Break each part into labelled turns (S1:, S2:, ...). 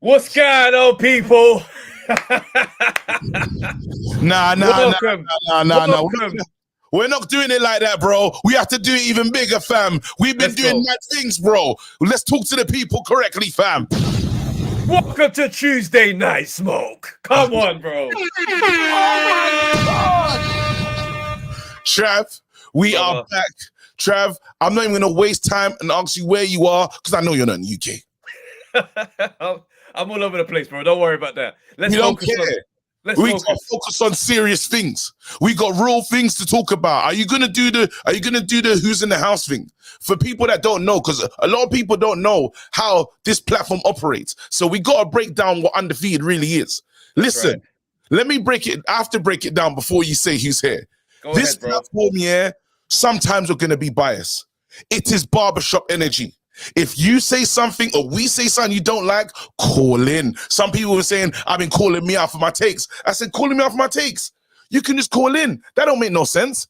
S1: What's going on, people?
S2: Nah.
S1: Welcome.
S2: We're not doing it like that, bro. We have to do it even bigger, fam. We've been doing mad things, bro. Let's talk to the people correctly, fam.
S1: Welcome to Tuesday Night Smoke. Come on, bro.
S2: Trav, we are back. Trav, I'm not even going to waste time and ask you where you are because I know you're not in the
S1: UK. I'm all over the place, bro. Don't worry about that.
S2: We got to focus on serious things. We got real things to talk about. Are you gonna do the who's in the house thing? For people that don't know, because a lot of people don't know how this platform operates. So we gotta break down what undefeated really is. Listen, let me break it. I have to break it down before you say who's here. This platform, sometimes we're gonna be biased. It is barbershop energy. If you say something or we say something you don't like, call in. Some people were saying, I've been calling me out for my takes. I said, calling me out for my takes. You can just call in. That don't make no sense.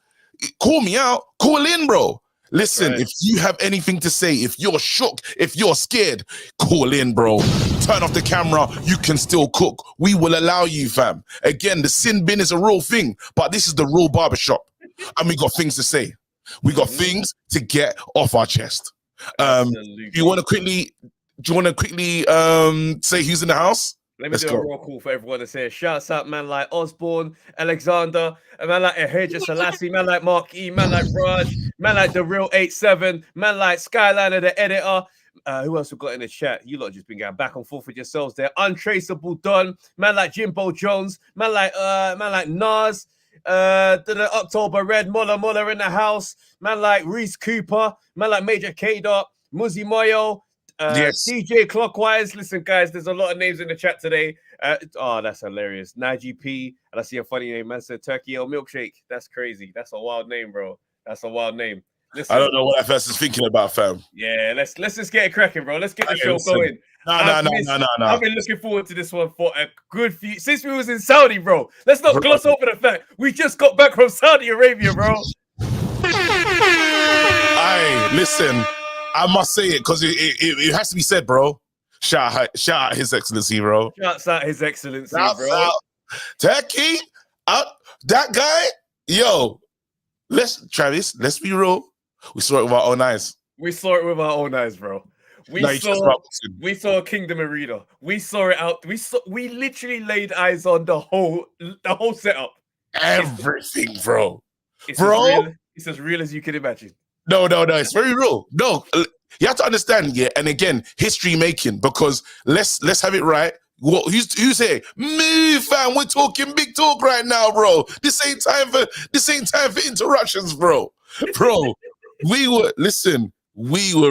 S2: Call me out. Call in, bro. Listen, if you have anything to say, if you're shook, if you're scared, call in, bro. Turn off the camera. You can still cook. We will allow you, fam. Again, the sin bin is a real thing, but this is the real barbershop. And we got things to say. We got things to get off our chest. Do you want to quickly say who's in the house?
S1: Let's do a roll call for everyone to say shouts out, man like Osborne, Alexander, a man like Ahija Selassie, man like Mark E, man like Raj, man like The Real 87, man like Skyliner the editor. Who else we got in the chat? You lot just been going back and forth with yourselves there. Untraceable Don, man like Jimbo Jones, man like Nas. The October Red, Muller in the house, man like Reese Cooper, man like Major K-Dot, Muzzy Moyo, DJ Clockwise. Listen, guys, there's a lot of names in the chat today. That's hilarious. Naji P, and I see a funny name, man. Said Turkey L Milkshake. That's crazy. That's a wild name, bro. That's a wild name. Listen,
S2: I don't know what FS is thinking about, fam.
S1: Yeah, let's just get it cracking, bro. Let's get the show going.
S2: No.
S1: I've been looking forward to this one for a good few since we was in Saudi, bro. Let's not gloss over the fact we just got back from Saudi Arabia, bro.
S2: Aye, listen, I must say it because it has to be said, bro. Shout out His Excellency, bro.
S1: Shouts out His Excellency,
S2: bro. Turkey, that guy, yo. Travis, let's be real. We saw it with our own eyes.
S1: We saw it with our own eyes, bro. We saw Kingdom Arena. We saw it out. We literally laid eyes on the whole setup.
S2: Everything, bro.
S1: It's as real as you can imagine.
S2: No. It's very real. No, you have to understand, and again, history making, because let's have it right. Who's here? Me, fam. We're talking big talk right now, bro. This ain't time for interruptions, bro. Bro, we were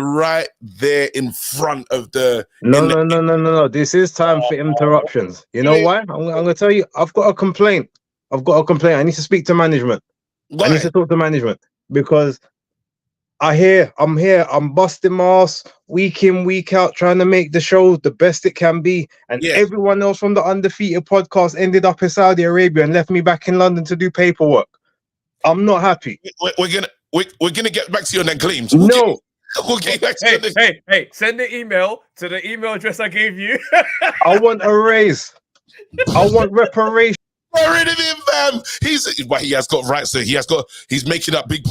S2: right there in front of the.
S3: No. This is time for interruptions. You know why? I'm gonna tell you. I've got a complaint. I need to speak to management. Why? I need to talk to management because I'm here, I'm busting my ass week in, week out, trying to make the show the best it can be. And everyone else from the Undefeated podcast ended up in Saudi Arabia and left me back in London to do paperwork. I'm not happy.
S2: We're gonna get back to you on that claims.
S3: No.
S2: We'll get back to
S1: hey, send the email to the email address I gave you.
S3: I want a raise. I want reparation.
S2: Get rid of him, fam. He has got rights. So he's making up big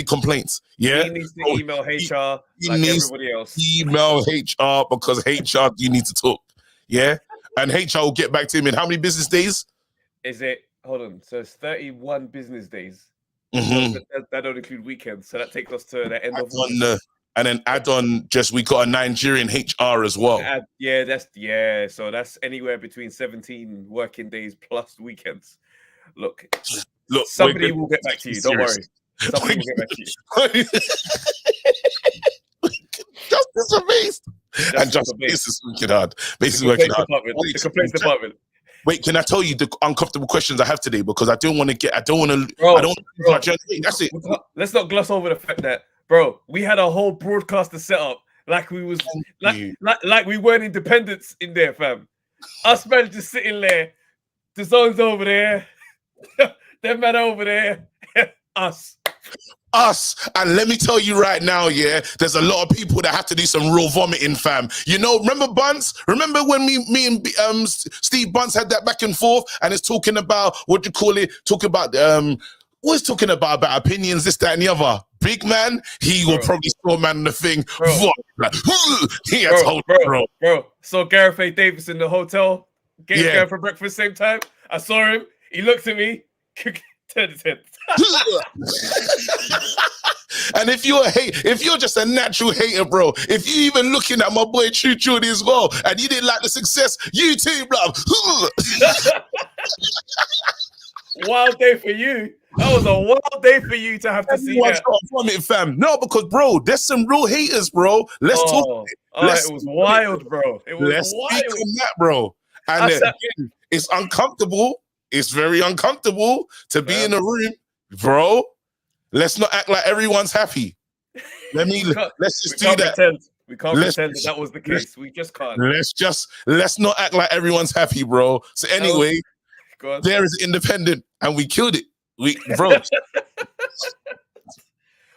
S2: complaints. Yeah,
S1: he needs to email HR like everybody else.
S2: Email HR because HR you need to talk. Yeah, and HR will get back to him in how many business days?
S1: Is it? Hold on. So it's 31 business days. That don't include weekends. So that takes us to the end of the
S2: and then add on we got a Nigerian HR as well.
S1: So that's anywhere between 17 working days plus weekends. Look, somebody will get back to you. Don't worry. Somebody will get back to you.
S2: Justice amazed. And Justice is working hard. Basically working hard.
S1: The complaints department.
S2: Wait, can I tell you the uncomfortable questions I have today? Because I don't want to. That's it.
S1: Let's not gloss over the fact that, bro, we had a whole broadcaster set up like we was like we weren't independents in there, fam. Us man just sitting there, the zone's over there, them man over there, us.
S2: us. And let me tell you right now, yeah, there's a lot of people that have to do some real vomiting, fam. You know, remember Bunce? Remember when me and Steve Bunce had that back and forth, and it's talking about, what do you call it? Talk about was talking about opinions, this, that, and the other. Big man, he will probably saw man in the thing. Like, he had told
S1: bro. So Gareth A. Davis in the hotel, going for breakfast same time. I saw him. He looked at me. Turned his head.
S2: And if you're just a natural hater, bro, if you even looking at my boy True Jordy as well, and you didn't like the success, you too, bro.
S1: Wild day for you. That was a wild day for you to have to see that.
S2: From it, fam. No, because bro, there's some real haters, bro. Let's talk.
S1: It was wild, bro. It was wild.
S2: Speak on that, bro. And it's uncomfortable. It's very uncomfortable to be in a room, bro. Let's not act like everyone's happy. Let's just do that.
S1: We can't pretend that was the case. We just can't.
S2: Let's not act like everyone's happy, bro. So anyway, there is independent, and we killed it. Bro.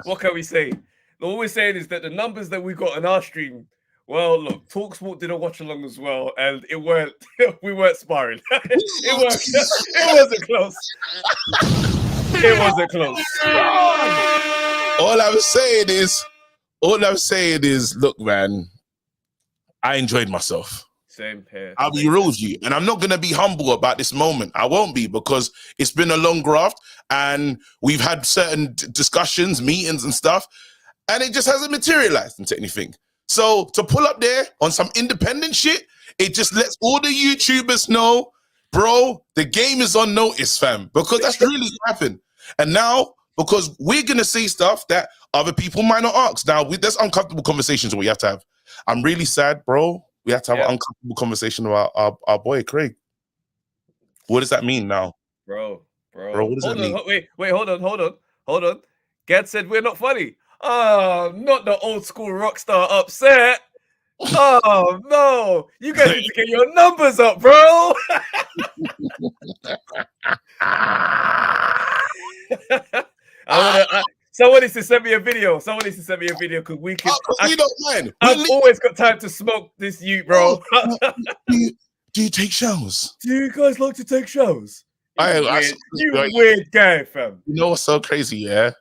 S1: What can we say? All we're saying is that the numbers that we got on our stream, well, look, Talksport did a watch along as well, and we weren't sparring. It wasn't close. It wasn't close.
S2: All I'm saying is, look, man, I enjoyed myself.
S1: Same here.
S2: I'll be real with you, and I'm not going to be humble about this moment. I won't be, because it's been a long graft, and we've had certain discussions, meetings and stuff, and it just hasn't materialized into anything. So to pull up there on some independent shit, it just lets all the YouTubers know, bro, the game is on notice, fam, because that's really what happened. And now, because we're going to say stuff that other people might not ask. Now, there's uncomfortable conversations that we have to have. I'm really sad, bro. We have to have an uncomfortable conversation about our boy, Craig. What does that mean now?
S1: Bro,
S2: what does that mean?
S1: Wait, hold on. Gad said we're not funny. Oh, not the old school rock star upset. Oh, no. You guys need to get your numbers up, bro. Someone needs to send me a video. Because we can.
S2: We don't mind.
S1: I've always got time to smoke this bro.
S2: Do you take showers?
S1: Do you guys like to take showers? You
S2: weird,
S1: weird guy, fam.
S2: You know what's so crazy, yeah?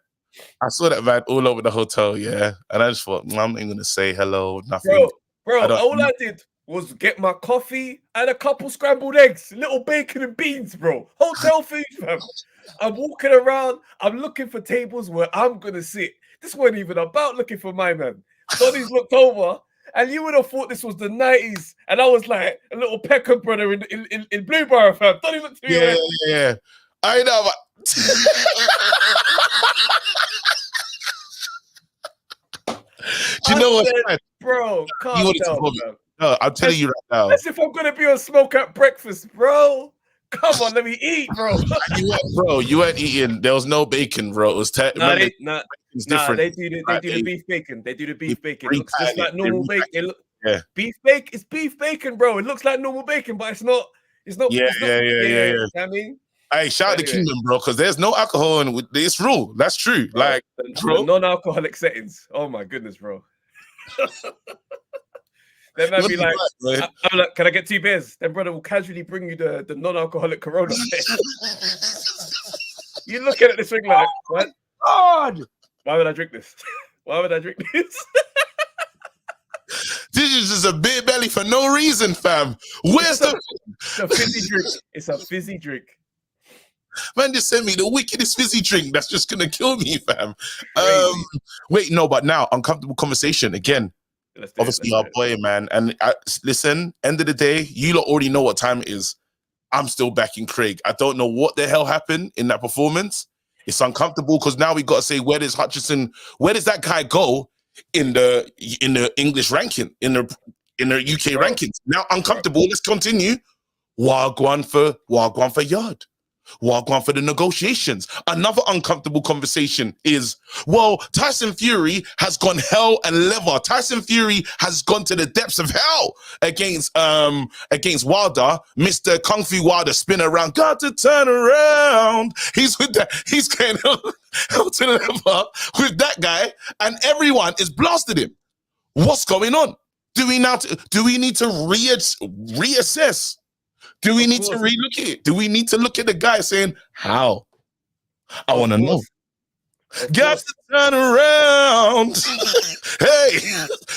S2: I saw that man all over the hotel, yeah? And I just thought, I'm not even going to say hello, nothing.
S1: Bro, all I did was get my coffee and a couple scrambled eggs, little bacon and beans, bro. Hotel food, fam. I'm walking around. I'm looking for tables where I'm going to sit. This wasn't even about looking for my man. Donnie's looked over, and you would have thought this was the 90s. And I was like a little Peckham brother in Blue Bar, fam. Donnie looked at me.
S2: Yeah. I know, but... Do you know what?
S1: Bro, calm down, man.
S2: No, I'm telling you right now.
S1: That's if I'm going to be on smoke at breakfast, bro. Come on, let me eat, bro.
S2: You weren't eating. There was no bacon, bro. It was different.
S1: They do the beef bacon. They do the beef bacon. It looks just like normal bacon. Beef bacon. It's beef bacon, bro. It looks like normal bacon, but it's not. Yeah. I mean,
S2: hey, shout out the Kingdom, bro, because there's no alcohol and it's real. That's true.
S1: Bro,
S2: like,
S1: bro, non-alcoholic settings. Oh my goodness, bro. They might be like, I'm like, can I get 2 beers? Then brother will casually bring you the non-alcoholic Corona. You look at this thing like, what?
S2: God,
S1: why would I drink this?
S2: This is just a beer belly for no reason, fam. Where's
S1: the fizzy drink? It's a fizzy drink.
S2: Man just sent me the wickedest fizzy drink that's just gonna kill me, fam. Wait, no, but now uncomfortable conversation again. Obviously, our boy, man. And listen, end of the day, you lot already know what time it is. I'm still backing Craig. I don't know what the hell happened in that performance. It's uncomfortable because now we got to say, where does that guy go in the English ranking, in the UK rankings? Now uncomfortable. Let's continue. Wagwan for Yard. Well, going for the negotiations. Another uncomfortable conversation is, well, Tyson Fury has gone hell and leather. Tyson Fury has gone to the depths of hell against Wilder. Mr. Kung Fu Wilder spin around, got to turn around. He's with that. He's going hell to the leather with that guy, and everyone is blasted him. What's going on? Do we need to reassess? Do we need to relook at it? Do we need to look at the guy saying, how? I want to know. Got to turn around. Hey,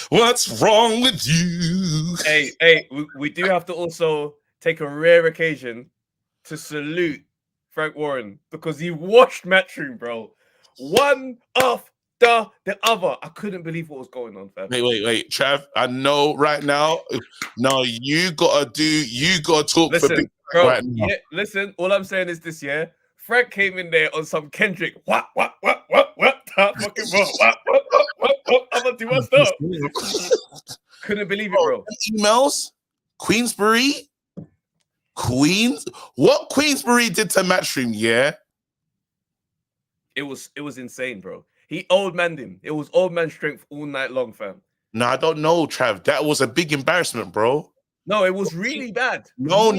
S2: what's wrong with you?
S1: Hey, we do have to also take a rare occasion to salute Frank Warren because he washed Matchroom, bro. One after the other. I couldn't believe what was going on, fam.
S2: Wait, Trav. I know right now. No, you gotta talk.
S1: Listen,
S2: for big
S1: bro.
S2: Right now.
S1: Yeah, listen. All I'm saying is this: yeah, Frank came in there on some Kendrick. What? Fucking bro. What? I'm gonna do my stuff. Couldn't believe it, bro.
S2: Emails, Queensbury. What Queensbury did to Matchroom? Yeah,
S1: it was insane, bro. He old manned him. It was old man strength all night long, fam.
S2: No, I don't know, Trav. That was a big embarrassment, bro.
S1: No, it was really bad.
S2: No.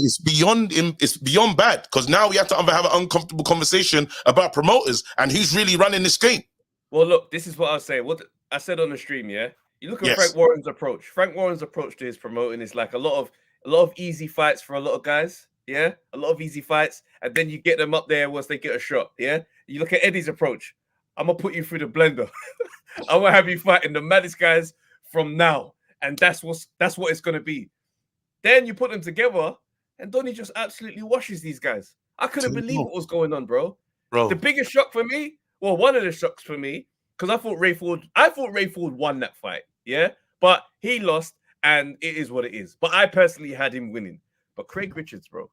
S2: It's beyond him. It's beyond bad because now we have to have an uncomfortable conversation about promoters and who's really running this game.
S1: Well, look, this is what I was saying. What I said on the stream, yeah. You look at Frank Warren's approach. Frank Warren's approach to his promoting is like a lot of easy fights for a lot of guys. Yeah, a lot of easy fights, and then you get them up there once they get a shot. Yeah, you look at Eddie's approach. I'm gonna put you through the blender. I'm gonna have you fighting the maddest guys from now, and that's what it's gonna be. Then you put them together, and Donnie just absolutely washes these guys. I couldn't believe what was going on, bro. The biggest shock for me, well, one of the shocks for me, because I thought Ray Ford won that fight, yeah, but he lost, and it is what it is. But I personally had him winning. But Craig Richards, bro.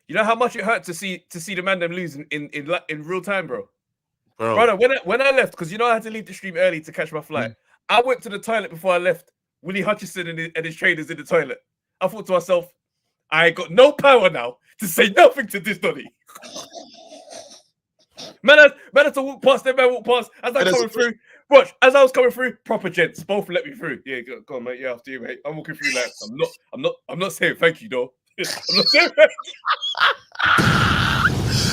S1: You know how much it hurt to see the man them lose in real time, bro. Brother, when I left, because you know I had to leave the stream early to catch my flight. I went to the toilet before I left. Willie Hutchison and his trainers in the toilet. I thought to myself, I got no power now to say nothing to this Donny. Man had to walk past them. Man walked past as I coming through. Watch, as I was coming through, proper gents both let me through. Yeah, go on, mate. Yeah, after you, mate. I'm walking through like I'm not saying thank you, though. I'm not saying thank you.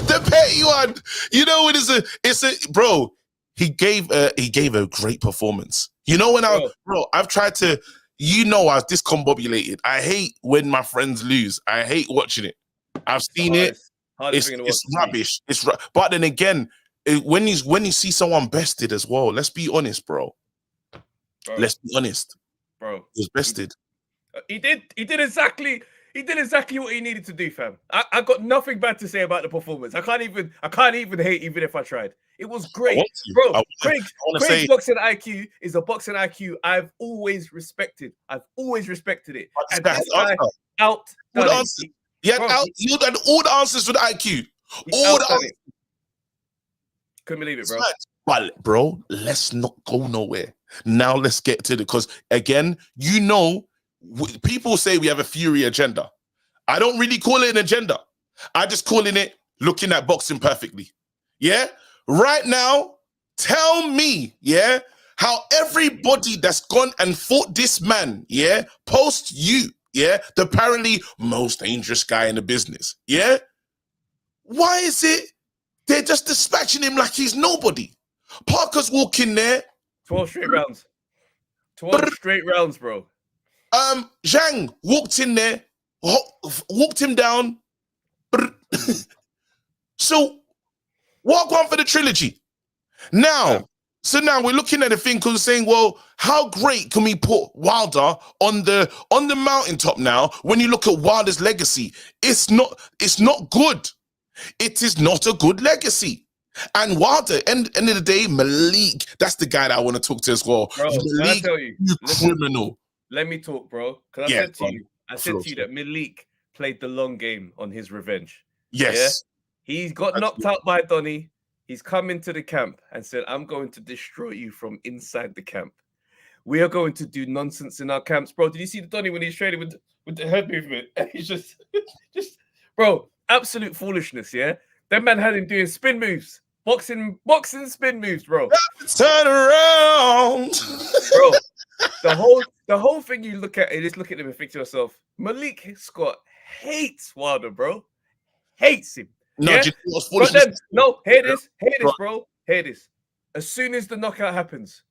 S2: The petty one. You know what it's a bro. He gave a great performance. You know when I've tried to. You know I was discombobulated. I hate when my friends lose. I hate watching it. I've seen it. It's rubbish. But then again, when you see someone bested as well, let's be honest, bro. Let's be honest,
S1: bro.
S2: He was bested.
S1: He did exactly what he needed to do, fam. I got nothing bad to say about the performance. I can't even hate, even if I tried. It was great, bro. Craig's boxing IQ is a boxing IQ I've always respected. I've always respected it. And this guy outdone it.
S2: You had all the answers for the IQ. All the answers.
S1: Couldn't believe it, bro.
S2: But bro, let's not go nowhere. Now let's get to it, because again, you know, people say we have a Fury agenda. I don't really call it an agenda. I just calling it looking at boxing perfectly. Yeah. Right now, tell me, yeah, how everybody that's gone and fought this man, yeah, post you, yeah, the apparently most dangerous guy in the business, yeah. Why is it they're just dispatching him like he's nobody? Parker's walking there.
S1: 12 straight rounds. 12 straight rounds, bro.
S2: Zhang walked in there, walked him down. So, walk on for the trilogy. Now, so now we're looking at the thing because we're saying, well, how great can we put Wilder on the mountaintop now? When you look at Wilder's legacy, it's not good. It is not a good legacy. And Wilder, end of the day, Malik, that's the guy that I want to talk to as well.
S1: Bro,
S2: Malik,
S1: I tell you,
S2: criminal.
S1: Let me talk, bro. Because I said to you that Malik played the long game on his revenge.
S2: Yes.
S1: Yeah? He got knocked out by Donny. He's come into the camp and said, I'm going to destroy you from inside the camp. we are going to do nonsense in our camps, bro. Did you see the Donny when he's training with the head movement? And he's just, bro, absolute foolishness, yeah? That man had him doing spin moves, boxing spin moves, bro.
S2: Turn around.
S1: Bro, the whole thing you look at, just look at him and think to yourself, Malik Scott hates Wilder, bro. Hates him.
S2: No,
S1: yeah? But then, hear this, bro. Hear this. As soon as the knockout happens,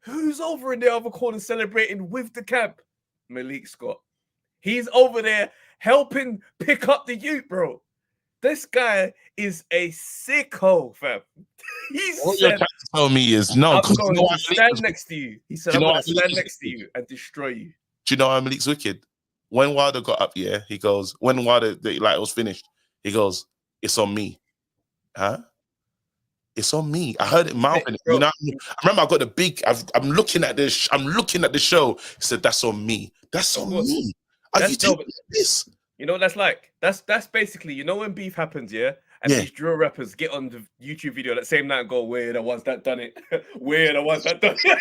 S1: who's over in the other corner celebrating with the camp? Malik Scott. He's over there helping pick up the youth, bro. This guy is a sicko, fam.
S2: What you're trying to tell me is no.
S1: I'm going to stand next to you. He said, I'm going to stand next to you and destroy you.
S2: Do you know how Malik's wicked? When Wilder got up, yeah, he goes, when Wilder, it was finished, he goes, it's on me. Huh? It's on me. I heard it mouthing. You know, I remember I got the big. I'm looking at this. I'm looking at the show. He said, "That's on me. That's on me." Are you taking this?
S1: You know what that's like? That's basically, you know, when beef happens, yeah, and these drill rappers get on the YouTube video that same night and go, "We're the ones that done it. We're the ones that done it."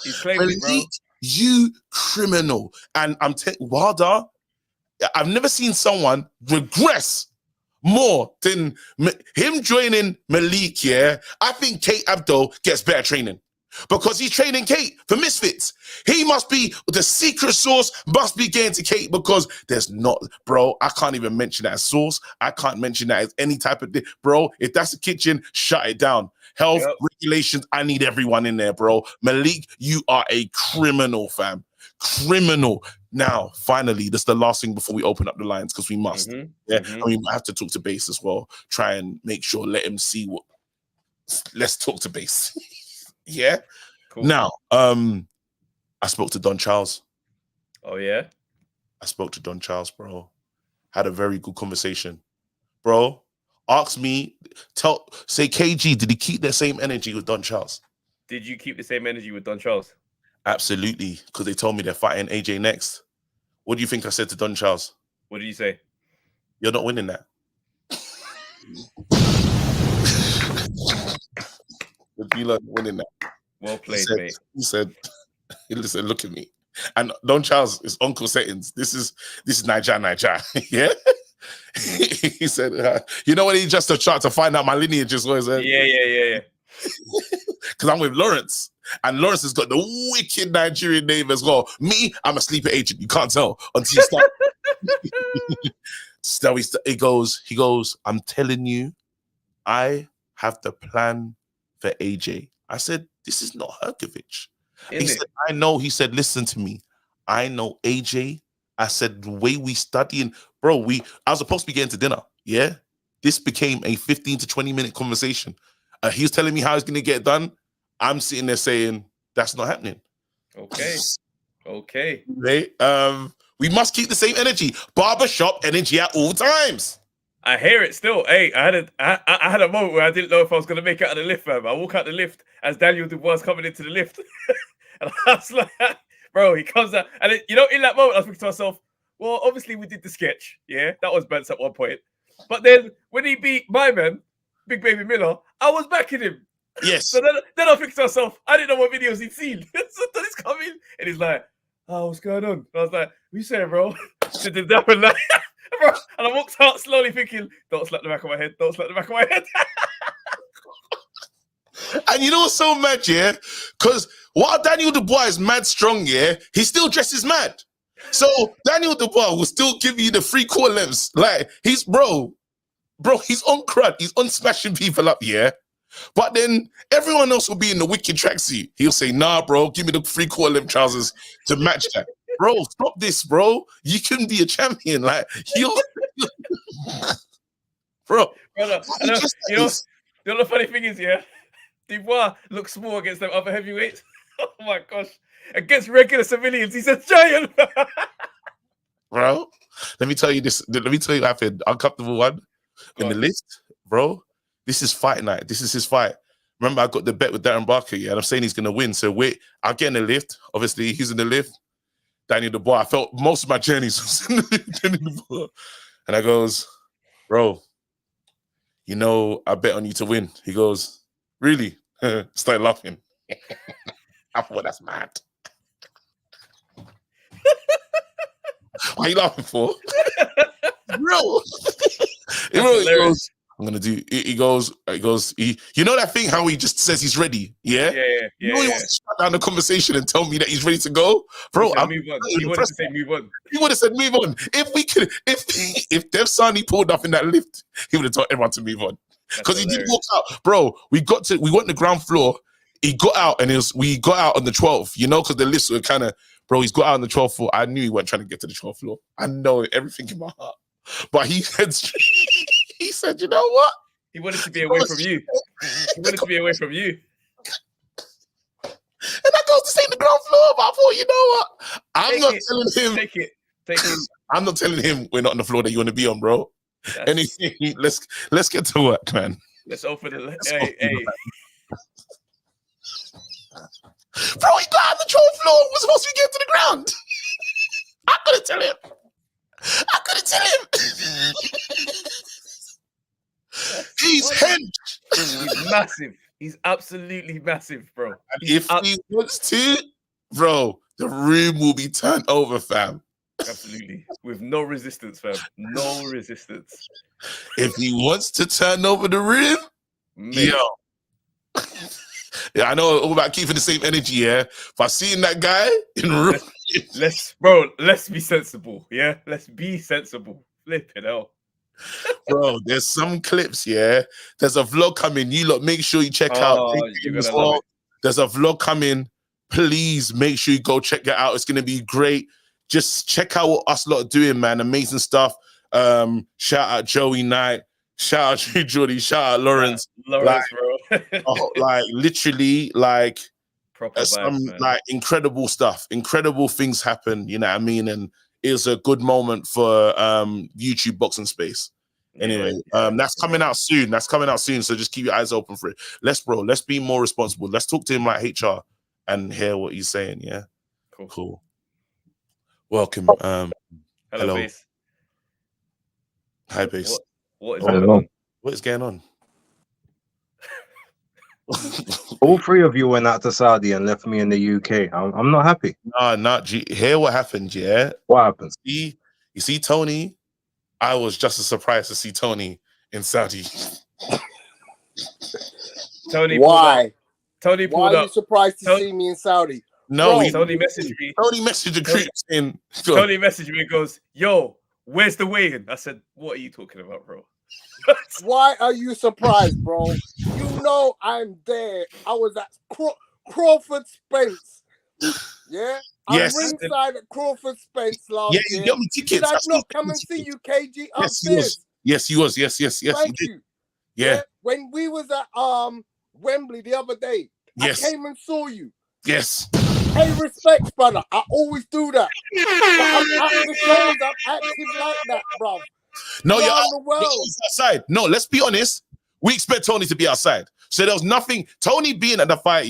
S1: He's claiming it, bro.
S2: You criminal, and I'm telling Wilder. I've never seen someone regress more than him joining Malik, yeah. I think Kate Abdo gets better training because he's training Kate for Misfits. He must be, the secret sauce must be getting to Kate because there's not, bro, I can't even mention that as sauce. I can't mention that as any type of thing. Bro, if that's the kitchen, shut it down. Health, regulations, I need everyone in there, bro. Malik, you are a criminal, fam. Criminal. Now, finally, that's the last thing before we open up the lines because we must. And we have to talk to Base as well. Try and make sure, let him see what. Let's talk to Base. Yeah. Cool. Now, I spoke to Don Charles.
S1: Oh yeah.
S2: I spoke to Don Charles, bro. Had a very good conversation, bro. Ask me, say KG, did he keep the same energy with Don Charles?
S1: Did you keep the same energy with Don Charles?
S2: Absolutely, because they told me they're fighting AJ next. What do you think I said to Don Charles?
S1: What did you say?
S2: You're not winning that. You're not winning that.
S1: Well played, mate.
S2: He said, listen, look at me. And Don Charles is Uncle Settings. This is Niger. Yeah? He said, you know what, he just tried to find out my lineage as well.
S1: Yeah.
S2: Because I'm with Lawrence. And Lawrence has got the wicked Nigerian name as well. Me, I'm a sleeper agent. You can't tell until you start. He goes, I'm telling you, I have the plan for AJ. I said, this is not Herkovich. He said, I know. He said, listen to me. I know AJ. I said, the way we studying, bro, I was supposed to be getting to dinner. Yeah. This became a 15 to 20 minute conversation. He was telling me how he's going to get it done. I'm sitting there saying, that's not happening.
S1: Okay.
S2: Right? We must keep the same energy. Barbershop energy at all times.
S1: I hear it still. Hey, I had a moment where I didn't know if I was going to make it out of the lift, fam. I walk out the lift as Daniel Dubois coming into the lift. And I was like, bro, he comes out. And in that moment, I was thinking to myself, well, obviously we did the sketch. Yeah, that was Bence at one point. But then when he beat my man, Big Baby Miller, I was backing him.
S2: Yes.
S1: So then I think to myself, I didn't know what videos he'd seen. So then he's coming and he's like, oh, what's going on? And I was like, what you saying, bro? So did that one like, bro? And I walked out slowly thinking, don't slap the back of my head. Don't slap the back of my head.
S2: And you know what's so mad, yeah? Because while Daniel Dubois is mad strong, yeah, he still dresses mad. So Daniel Dubois will still give you the 3/4 lengths. Like, he's, bro, he's on crud. He's on smashing people up, yeah? But then everyone else will be in the wicked tracksuit. He'll say, nah, bro, give me the 3/4 length trousers to match that. Bro, stop this, bro. You can be a champion. Like, bro.
S1: Brother, you know the funny thing is, yeah? Dubois looks small against them other heavyweights. Oh my gosh. Against regular civilians, he's a giant.
S2: Bro, let me tell you this. Let me tell you what happened. Uncomfortable one in the list, bro. This is fight night. This is his fight. Remember, I got the bet with Darren Barker, yeah, and I'm saying he's going to win. So I'll get in the lift. Obviously, he's in the lift. Daniel Dubois. I felt most of my journeys was in the lift. And I goes, bro, I bet on you to win. He goes, really? Started laughing. I thought that's mad. What are you laughing for? Bro. He goes, I'm gonna do he goes, you know that thing how he just says he's ready, yeah? You know he wants to shut down the conversation and tell me that he's ready to go? Bro,
S1: he wanted to say move on.
S2: He would have said move on. If Dev Sani pulled up in that lift, he would have told everyone to move on. Because he didn't walk out. Bro, we went to the ground floor. He got out and we got out on the 12th, you know, because the lifts were kind of, bro, he's got out on the 12th floor. I knew he wasn't trying to get to the 12th floor. I know everything in my heart. But he said, you know what?
S1: He wanted to be away from you. He wanted to be away from you.
S2: And I goes to stay in the ground floor, but I thought, you know what? I'm not telling him.
S1: Take it.
S2: I'm not telling him we're not on the floor that you want to be on, bro. Anything, let's get to work, man.
S1: Let's open it.
S2: Hey. Bro, he got on the 12th floor. We're supposed to be getting to the ground. I couldn't tell him. He's hench.
S1: He's massive. He's absolutely massive, bro.
S2: If he wants to, bro, the room will be turned over, fam.
S1: Absolutely. With no resistance, fam. No resistance.
S2: If he wants to turn over the room, yo. Yeah, I know all about keeping the same energy, yeah. If I seen that guy in the room.
S1: Let's be sensible, yeah? Let's be sensible. Flip it out.
S2: Bro, there's some clips, yeah. There's a vlog coming. You lot, make sure you check out. There's a vlog coming. Please make sure you go check it out. It's gonna be great. Just check out what us lot are doing, man. Amazing stuff. Shout out Joey Knight. Shout out to Jordy. Shout out Lawrence.
S1: Lawrence, bro.
S2: Literally,
S1: proper
S2: some
S1: vibes,
S2: incredible stuff. Incredible things happen. You know what I mean? And it was a good moment for YouTube boxing space. Anyway, that's coming out soon. So just keep your eyes open for it. Let's be more responsible. Let's talk to him like HR and hear what he's saying. Yeah. Cool. Welcome.
S1: Hello. Base.
S2: Hi, Base.
S1: What is going on?
S2: What is going on?
S3: All three of you went out to Saudi and left me in the UK. I'm not happy.
S2: Hear what happened, yeah?
S3: What happened?
S2: You see Tony? I was just as surprised to see Tony in Saudi.
S1: Tony,
S4: why?
S1: Tony pulled up.
S4: Why are you surprised to see me in Saudi?
S2: No,
S1: Tony messaged me.
S2: Tony messaged the groups in.
S1: Tony messaged me and goes, "Yo, where's the weigh-in?" I said, "What are you talking about, bro?"
S4: Why are you surprised, bro? You know I'm there. I was at Crawford Spence. Yeah?
S2: Yes.
S4: I'm ringside at Crawford Spence last year.
S2: Yeah, you got me tickets.
S4: Did I not come and see you, KG?
S2: Yes, he was. Yes,
S4: Thank you.
S2: Yeah.
S4: When we was at Wembley the other day, I came and saw you.
S2: Yes.
S4: Pay respects, brother. I always do that. But I'm at the shows. I'm active like that, bro.
S2: No, you're outside. No, let's be honest. We expect Tony to be outside. So there was nothing. Tony being at the fight,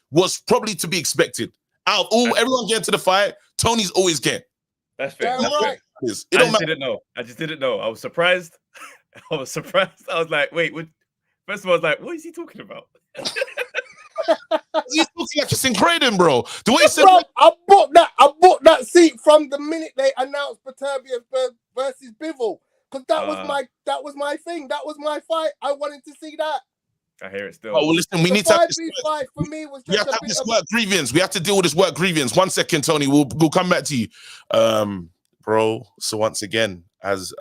S2: was probably to be expected. Out of everyone getting to the fight, Tony's always getting.
S1: That's fair.
S4: That's right.
S1: I just didn't know. I was surprised. I was like, wait, first of all, I was like, what is he talking about?
S2: He's talking like it's in Croydon, bro. The way he said,
S4: bro, I bought that seat from the minute they announced Paterbia versus Bivol, because that was my thing. That was my fight. I wanted to see that.
S1: I hear it still.
S2: Oh, well, listen, we need to have this
S4: fight for me was
S2: we have to have this work grievance. We have to deal with this work grievance. 1 second, Tony. We'll come back to you, bro. So once again, as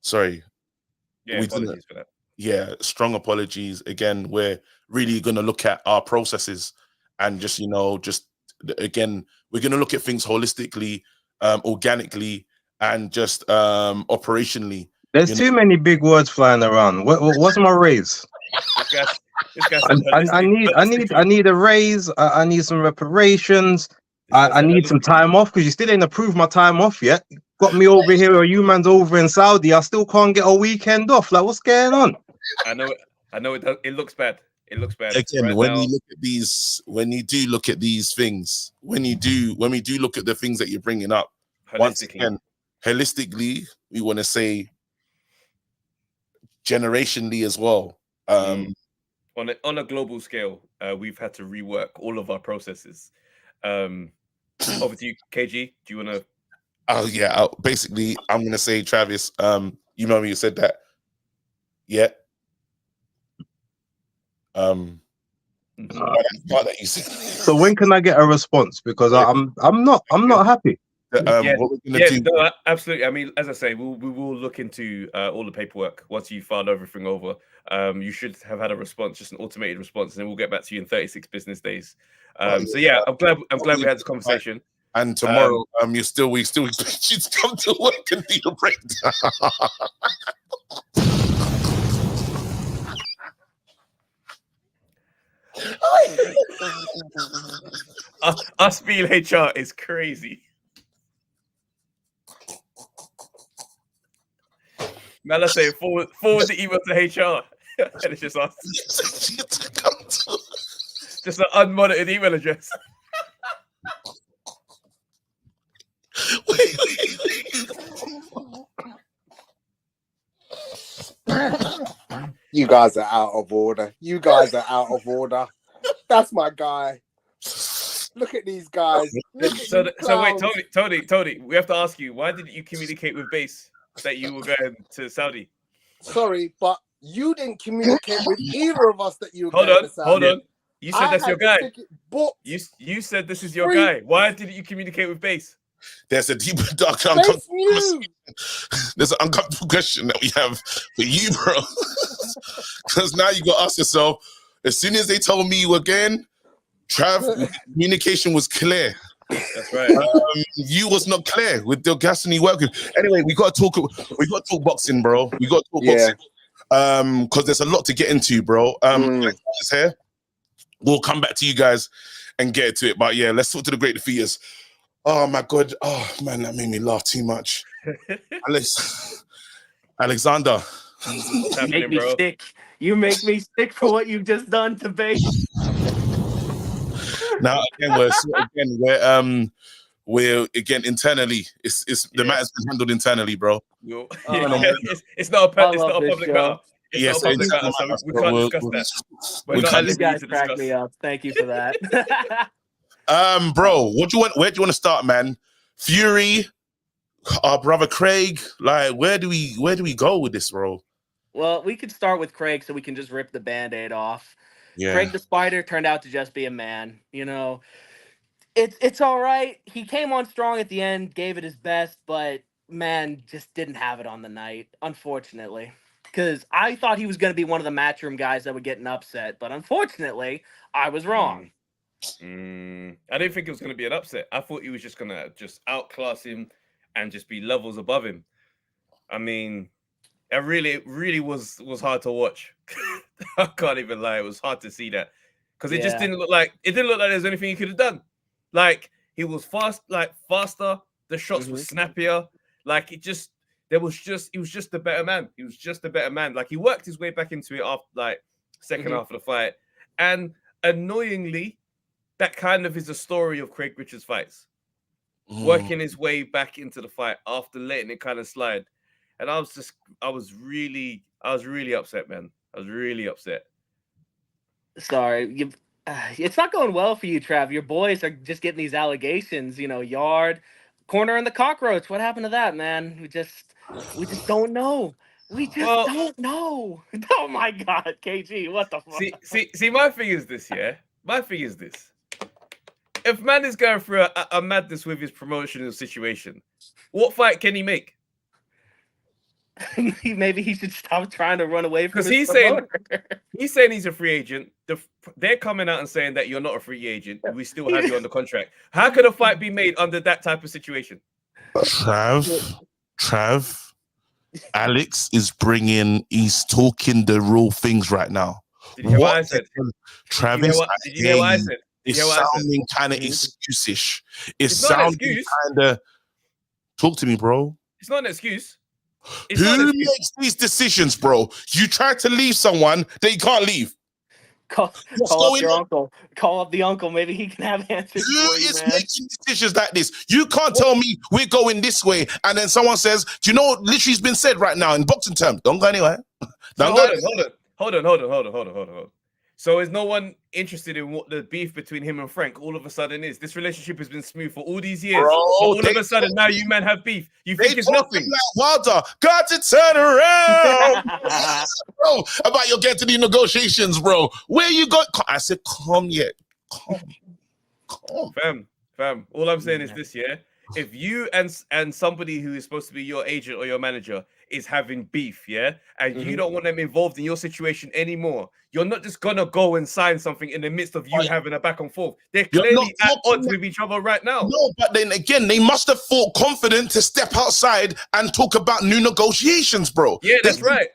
S2: sorry,
S1: apologies for that.
S2: Yeah, strong apologies. Again, we're really going to look at our processes and just again, we're going to look at things holistically, organically, and just operationally.
S3: There's too many big words flying around. What's my raise? I need a raise. I need some reparations. I need some time off because you still ain't approved my time off yet. Got me over here, or you man's over in Saudi. I still can't get a weekend off. Like, what's going on?
S1: I know it. It looks bad. It looks bad.
S2: Again,
S1: right
S2: when
S1: now.
S2: you look at these, when we do look at the things that you're bringing up, once again, holistically, we want to say generationally as well.
S1: 100%. on a global scale, we've had to rework all of our processes. Over to you, KG. Do you want to?
S2: Oh yeah. Basically, I'm gonna say, Travis. You know me. You said that. Yeah. Part that you said.
S3: So when can I get a response? Because I'm not happy.
S2: What we're gonna do?
S1: No, absolutely. I mean, as I say, we will look into all the paperwork once you filed everything over. You should have had a response, just an automated response, and then we'll get back to you in 36 business days. So yeah, I'm glad we had this conversation.
S2: And tomorrow, we still expect you to come to work and do the breakdown.
S1: Us being HR is crazy. Man, let's say forward the email to HR, and it's just us. Just an unmonitored email address.
S4: You guys are out of order. You guys are out of order. That's my guy. Look at these guys.
S1: So wait, Tony, we have to ask you, why didn't you communicate with Base that you were going to Saudi?
S4: Sorry, but you didn't communicate with either of us that you were
S1: Hold
S4: going to Saudi.
S1: Hold on. You said that's your guy.
S4: You
S1: said this is your guy. Why didn't you communicate with Base?
S2: There's a deeper, darker, there's an uncomfortable question that we have for you, bro. Because now you got to ask yourself, as soon as they told me again, Trav, communication was clear.
S1: That's right.
S2: You was not clear with the Gaston working. Anyway, we got to talk boxing, bro. We got to talk boxing. Because there's a lot to get into, bro. Here. We'll come back to you guys and get to it. But yeah, let's talk to the great defeaters. Oh my God. Oh man, that made me laugh too much. Alexander.
S5: You make me sick. You make me sick for what you've just done to Base.
S2: Now we're internally. It's the matter's been handled internally, bro.
S1: It's not a public matter. Yes, we can't discuss that.
S5: You guys crack me up. Thank you for that.
S2: Bro, where do you want to start, man? Fury, our brother Craig. Like, where do we go with this, bro?
S5: Well, we could start with Craig so we can just rip the Band-Aid off.
S2: Yeah.
S5: Craig the Spider turned out to just be a man. You know, it's all right. He came on strong at the end, gave it his best, but man, just didn't have it on the night, unfortunately. Because I thought he was going to be one of the matchroom guys that would get an upset, but unfortunately, I was wrong.
S1: I didn't think it was going to be an upset. I thought he was just going to outclass him and just be levels above him. I mean, it really was hard to watch. I can't even lie. It was hard to see that because it just didn't look like there was anything he could have done. Like, he was faster. The shots were snappier. Like, he was just a better man. He was just a better man. Like, he worked his way back into it after second half of the fight. And annoyingly, that kind of is a story of Craig Richards' fights. Working his way back into the fight after letting it kind of slide. And I was really upset, man. I was really upset.
S5: Sorry, it's not going well for you, Trav. Your boys are just getting these allegations. You know, Yard, Corner, and the Cockroach. What happened to that, man? We just don't know. We just don't know. Oh my God, KG, what the fuck?
S1: See, my thing is this, yeah. My thing is this. If man is going through a madness with his promotional situation, what fight can he make?
S5: Maybe he should stop trying to run away from
S1: his promoter. He's saying he's a free agent. They're coming out and saying that you're not a free agent. We still have you on the contract. How could a fight be made under that type of situation?
S2: Trav, Alex is he's talking the real things right now.
S1: Did you hear what I said?
S2: Travis,
S1: did you hear what I said?
S2: It's sounding kind of excuse-ish.
S1: It's sounding
S2: kind of... Talk to me, bro.
S1: It's not an excuse.
S2: Who makes these decisions, bro? You try to leave someone that you can't leave.
S5: Call up your uncle. Call up the uncle. Maybe he can have answers
S2: Who
S5: for you,
S2: is
S5: man.
S2: making decisions like this? You can't tell me we're going this way, and then someone says, "Do you know what literally has been said right now in boxing terms? Don't go anywhere.
S1: Hold on. So is no one interested in what the beef between him and Frank all of a sudden is? This relationship has been smooth for all these years.
S2: Bro,
S1: but all of a sudden now you men have beef. You think it's nothing.
S2: Like Wilder, got to turn around, bro. About your get to the negotiations, bro. Where you got? I said, come yet. Come.
S1: Fam. All I'm saying is this, yeah. If you and somebody who is supposed to be your agent or your manager is having beef, yeah, and you don't want them involved in your situation anymore, you're not just gonna go and sign something in the midst of you having a back and forth. They're clearly at odds with each other right now.
S2: No, but then again, they must have felt confident to step outside and talk about new negotiations, bro.
S1: Yeah, that's right.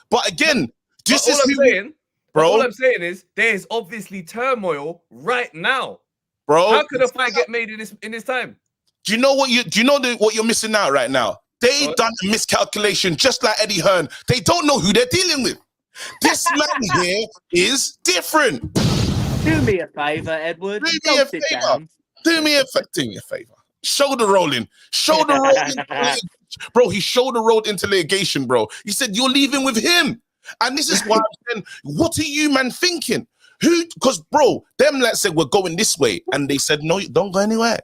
S2: But again, this
S1: is
S2: all I'm saying, bro.
S1: All I'm saying is there is obviously turmoil right now,
S2: bro.
S1: How could a fight get made in this time?
S2: Do you know what you're missing out right now? They done a miscalculation, just like Eddie Hearn. They don't know who they're dealing with. This man here is different.
S5: Do me a favor, Edward.
S2: Do me a favor. Shoulder rolling. Bro, he shoulder rolled into litigation, bro. He said, you're leaving with him. And this is why I'm saying, what are you, man, thinking? Because, bro, them lads said, we're going this way. And they said, no, don't go anywhere.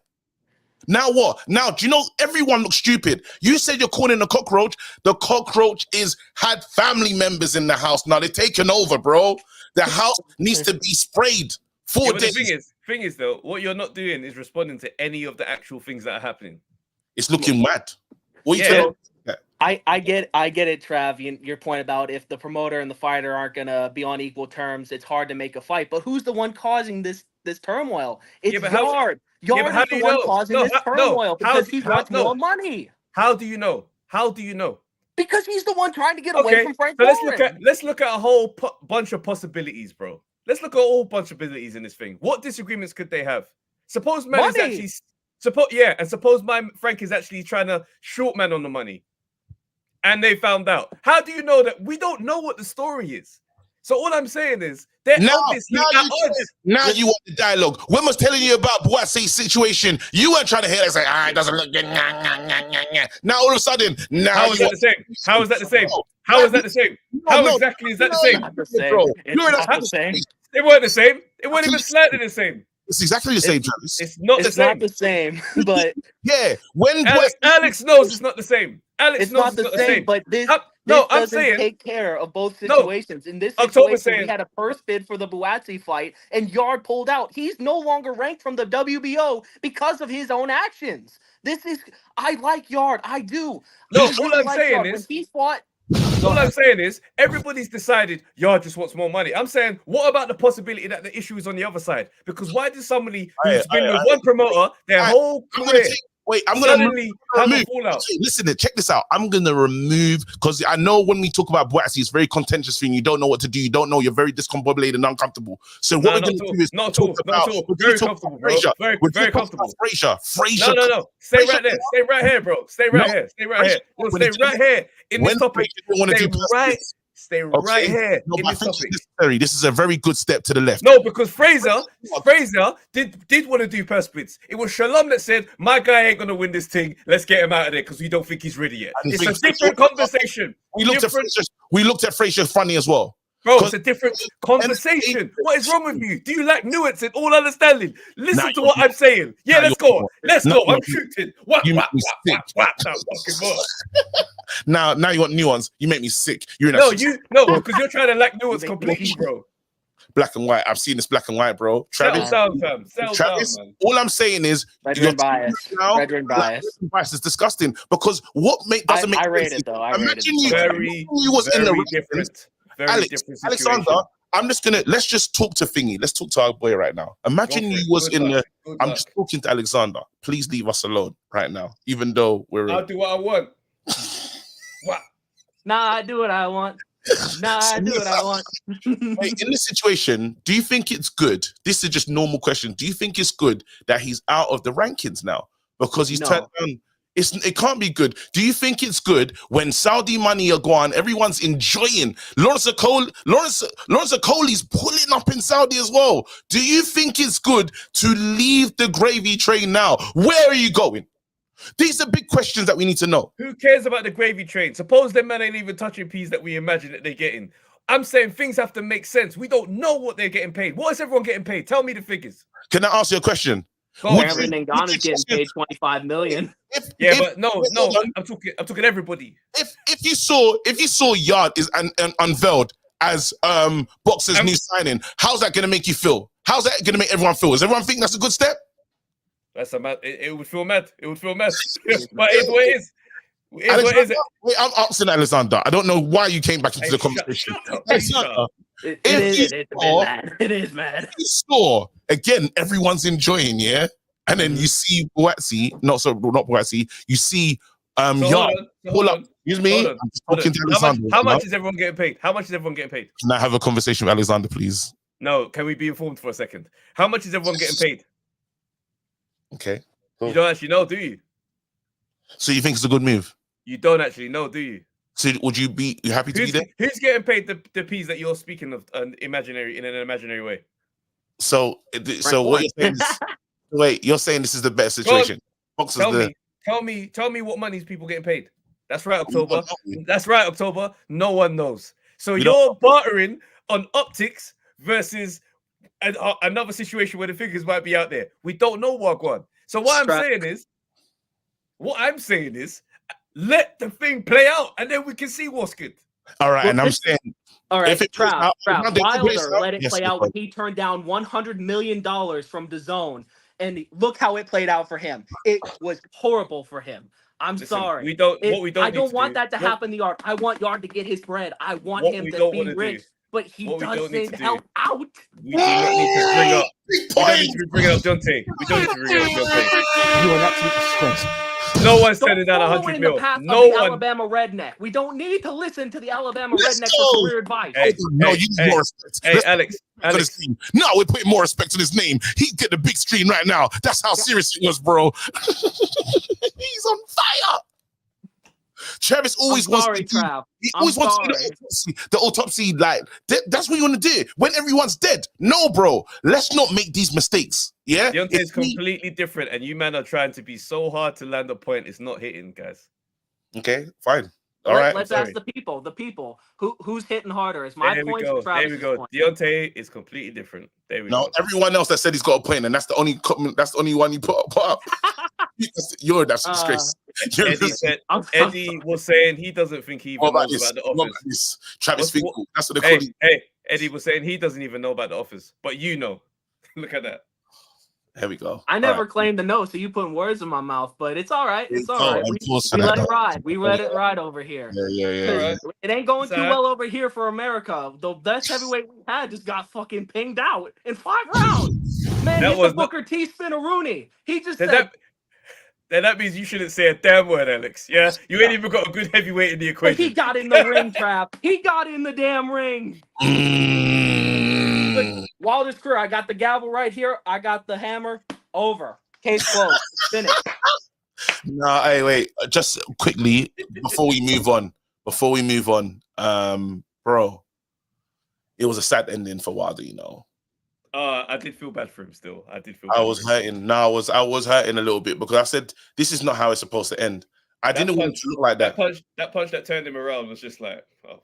S2: Now what? Now, do you know everyone looks stupid? You said you're calling a cockroach. The cockroach had family members in the house. Now they're taking over, bro. The house needs to be sprayed 4 days.
S1: The thing is, though, what you're not doing is responding to any of the actual things that are happening.
S2: It's looking mad. What you
S5: telling? I get it, Trav. Your point about if the promoter and the fighter aren't gonna be on equal terms, it's hard to make a fight. But who's the one causing this turmoil? It's Yard. Yard is the one causing this turmoil because he wants more money.
S1: How do you know?
S5: Because he's the one trying to get away from Frank.
S1: So let's look at a whole bunch of possibilities, bro. Let's look at a whole bunch of possibilities in this thing. What disagreements could they have? Suppose man is actually suppose my Frank is actually trying to short man on the money. And they found out. How do you know that? We don't know what the story is. So all I'm saying is they're obviously at odds.
S2: Now you want the dialogue. When I was telling you about Boatsie's situation, you weren't trying to hear it. Say, it doesn't look good. Now all of a sudden,
S1: how is that the same? How is that the same? How is that the same? How exactly is that the same?
S5: It's not the same.
S1: They weren't the same. It weren't even slightly the same.
S2: It's exactly the same, Travis.
S1: It's not the same.
S5: Not the same, but
S2: yeah. When
S1: Alex knows it's not the same.
S5: Alex knows it's not the same. But this
S1: I'm saying
S5: take care of both situations. In this situation, we had a first bid for the Buatsi fight, and Yard pulled out. He's no longer ranked from the WBO because of his own actions. I like Yard. I do.
S1: No, all I'm saying is
S5: when he fought.
S1: All I'm saying is everybody's decided Yard just wants more money. I'm saying, what about the possibility that the issue is on the other side? Because why does somebody who's been with one promoter their whole career
S2: I'm gonna remove.
S1: Listen,
S2: check this out. I'm gonna remove because I know when we talk about Boatsy, it's a very contentious thing. You don't know what to do. You don't know. You're very discombobulated and uncomfortable. So what we're gonna do is talk about
S1: very comfortable, bro. Very comfortable.
S2: Frazier.
S1: No. Stay right there. Stay right here, bro. Stay right here. Stay right here. Stay right here in this topic. Stay right here in this topic.
S2: This is a very good step to the left.
S1: No, because Frazier did want to do purse bids. It was Shalom that said, my guy ain't going to win this thing. Let's get him out of there because we don't think he's ready yet. It's a different conversation.
S2: We looked at Frazier funny as well.
S1: Bro, it's a different conversation. What is wrong with you? Do you lack nuance and all understanding? Listen to what I'm saying. Yeah, let's go. Let's go. I'm shooting.
S2: Now you want nuance. You make me sick.
S1: No, because you're trying to lack nuance completely, bro.
S2: Black and white. I've seen this black and white, bro. Travis, all I'm saying is
S5: Veteran bias. Veteran
S2: bias is disgusting because what doesn't make
S5: I rate it though.
S2: Imagine you was in the
S1: different.
S2: Alexander, let's just talk to Thingy. Let's talk to our boy right now. Imagine you was in the. I'm just talking to Alexander. Please leave us alone right now, even though
S1: I'll do what I want. What?
S5: Nah, I do what I want.
S2: Hey, in this situation, do you think it's good? This is just normal question. Do you think it's good that he's out of the rankings now because he's turned down? It can't be good. Do you think it's good when Saudi money are gone, everyone's enjoying? Lawrence Okoli's pulling up in Saudi as well. Do you think it's good to leave the gravy train now? Where are you going? These are big questions that we need to know.
S1: Who cares about the gravy train? Suppose them men ain't even touching peas that we imagine that they're getting. I'm saying things have to make sense. We don't know what they're getting paid. What is everyone getting paid? Tell me the figures.
S2: Can I ask you a question?
S5: Apparently, Ngannou's getting paid $25 million.
S1: But no. I'm talking everybody.
S2: If you saw Yard is unveiled as Boxer's new signing, how's that going to make you feel? How's that going to make everyone feel? Does everyone think that's a good step?
S1: That's a mad. It would feel mad. It would feel mad. But it's what it is. What is it?
S2: Wait, I'm asking Alexander. I don't know why you came back into the conversation.
S5: It is mad.
S2: You saw again, everyone's enjoying, yeah, and then you see Boatsy, not Boatsy. You see Yard. Pull up. Excuse me. I'm just talking to Alexander.
S1: How much is everyone getting paid? How much is everyone getting paid?
S2: Can I have a conversation with Alexander, please?
S1: No. Can we be informed for a second? How much is everyone getting paid?
S2: Okay. Cool.
S1: You don't actually know, do you?
S2: So you think it's a good move?
S1: You don't actually know, do you?
S2: So would you happy to be there?
S1: Who's getting paid the P's that you're speaking of in an imaginary way?
S2: So what you're saying is, wait, you're saying this is the best situation.
S1: Tell me what money's people getting paid. That's right, October. That's right, October. No one knows. So you're bartering on optics versus another situation where the figures might be out there. We don't know Wagwan. So what I'm saying is, let the thing play out, and then we can see what's good.
S2: All right, and I'm saying,
S5: all right, Trav, Wilder let it play out when he turned down $100 million from DAZN, and look how it played out for him. It was horrible for him. I'm sorry. I don't want that to happen to Yard. I want Yard to get his bread. I want him to be rich, but he doesn't help out.
S1: We do not need to bring up. We don't need to be bringing up Deontay. We don't need to bring up Deontay.
S6: You are an absolute disgrace.
S1: No one's sending down 100 mil.
S5: No one. Alabama redneck. We don't need to listen to the Alabama redneck for career advice.
S2: You need more respect.
S1: Hey, Alex.
S2: No, we're putting more respect on his name. He get the big screen right now. That's how serious it was, bro. He's on fire. Travis always wants to do. He always wants to do the autopsy. Like that's what you want to do when everyone's dead. No, bro. Let's not make these mistakes. Yeah,
S1: Deontay is completely different, and you men are trying to be so hard to land a point. It's not hitting, guys.
S2: Okay, fine. All right.
S5: Let's ask the people. Who's hitting harder? Is my point?
S1: There we go. Deontay is completely different. There we go.
S2: Everyone else that said he's got a point, and that's the only one you put up. That's a disgrace.
S1: Eddie was saying he doesn't think he even knows about the office.
S2: Travis Finkel. That's what they call him.
S1: Hey, Eddie was saying he doesn't even know about the office, but you know. Look at that.
S2: There we go.
S5: I never claimed to know, so you putting words in my mouth, but it's all right. It's all right. We let it ride. We let it ride over here.
S2: Yeah.
S5: It ain't going too well over here for America. The best heavyweight we had just got fucking pinged out in 5 rounds. Man, hit the Booker T Spinaroonie. He just said.
S1: Then that means you shouldn't say a damn word, Alex. Yeah, you ain't even got a good heavyweight in the equation.
S5: But he got in the ring, Trap. He got in the damn ring. Look, Wilder's career. I got the gavel right here. I got the hammer. Over. Case closed. Finished.
S2: No, hey, wait. Just quickly before we move on. Bro, it was a sad ending for Wilder. You know.
S1: I did feel bad for him still.
S2: I was hurting. No, I was hurting a little bit because I said, this is not how it's supposed to end. I didn't want it to look like that.
S1: That punch that turned him around was just like, oh.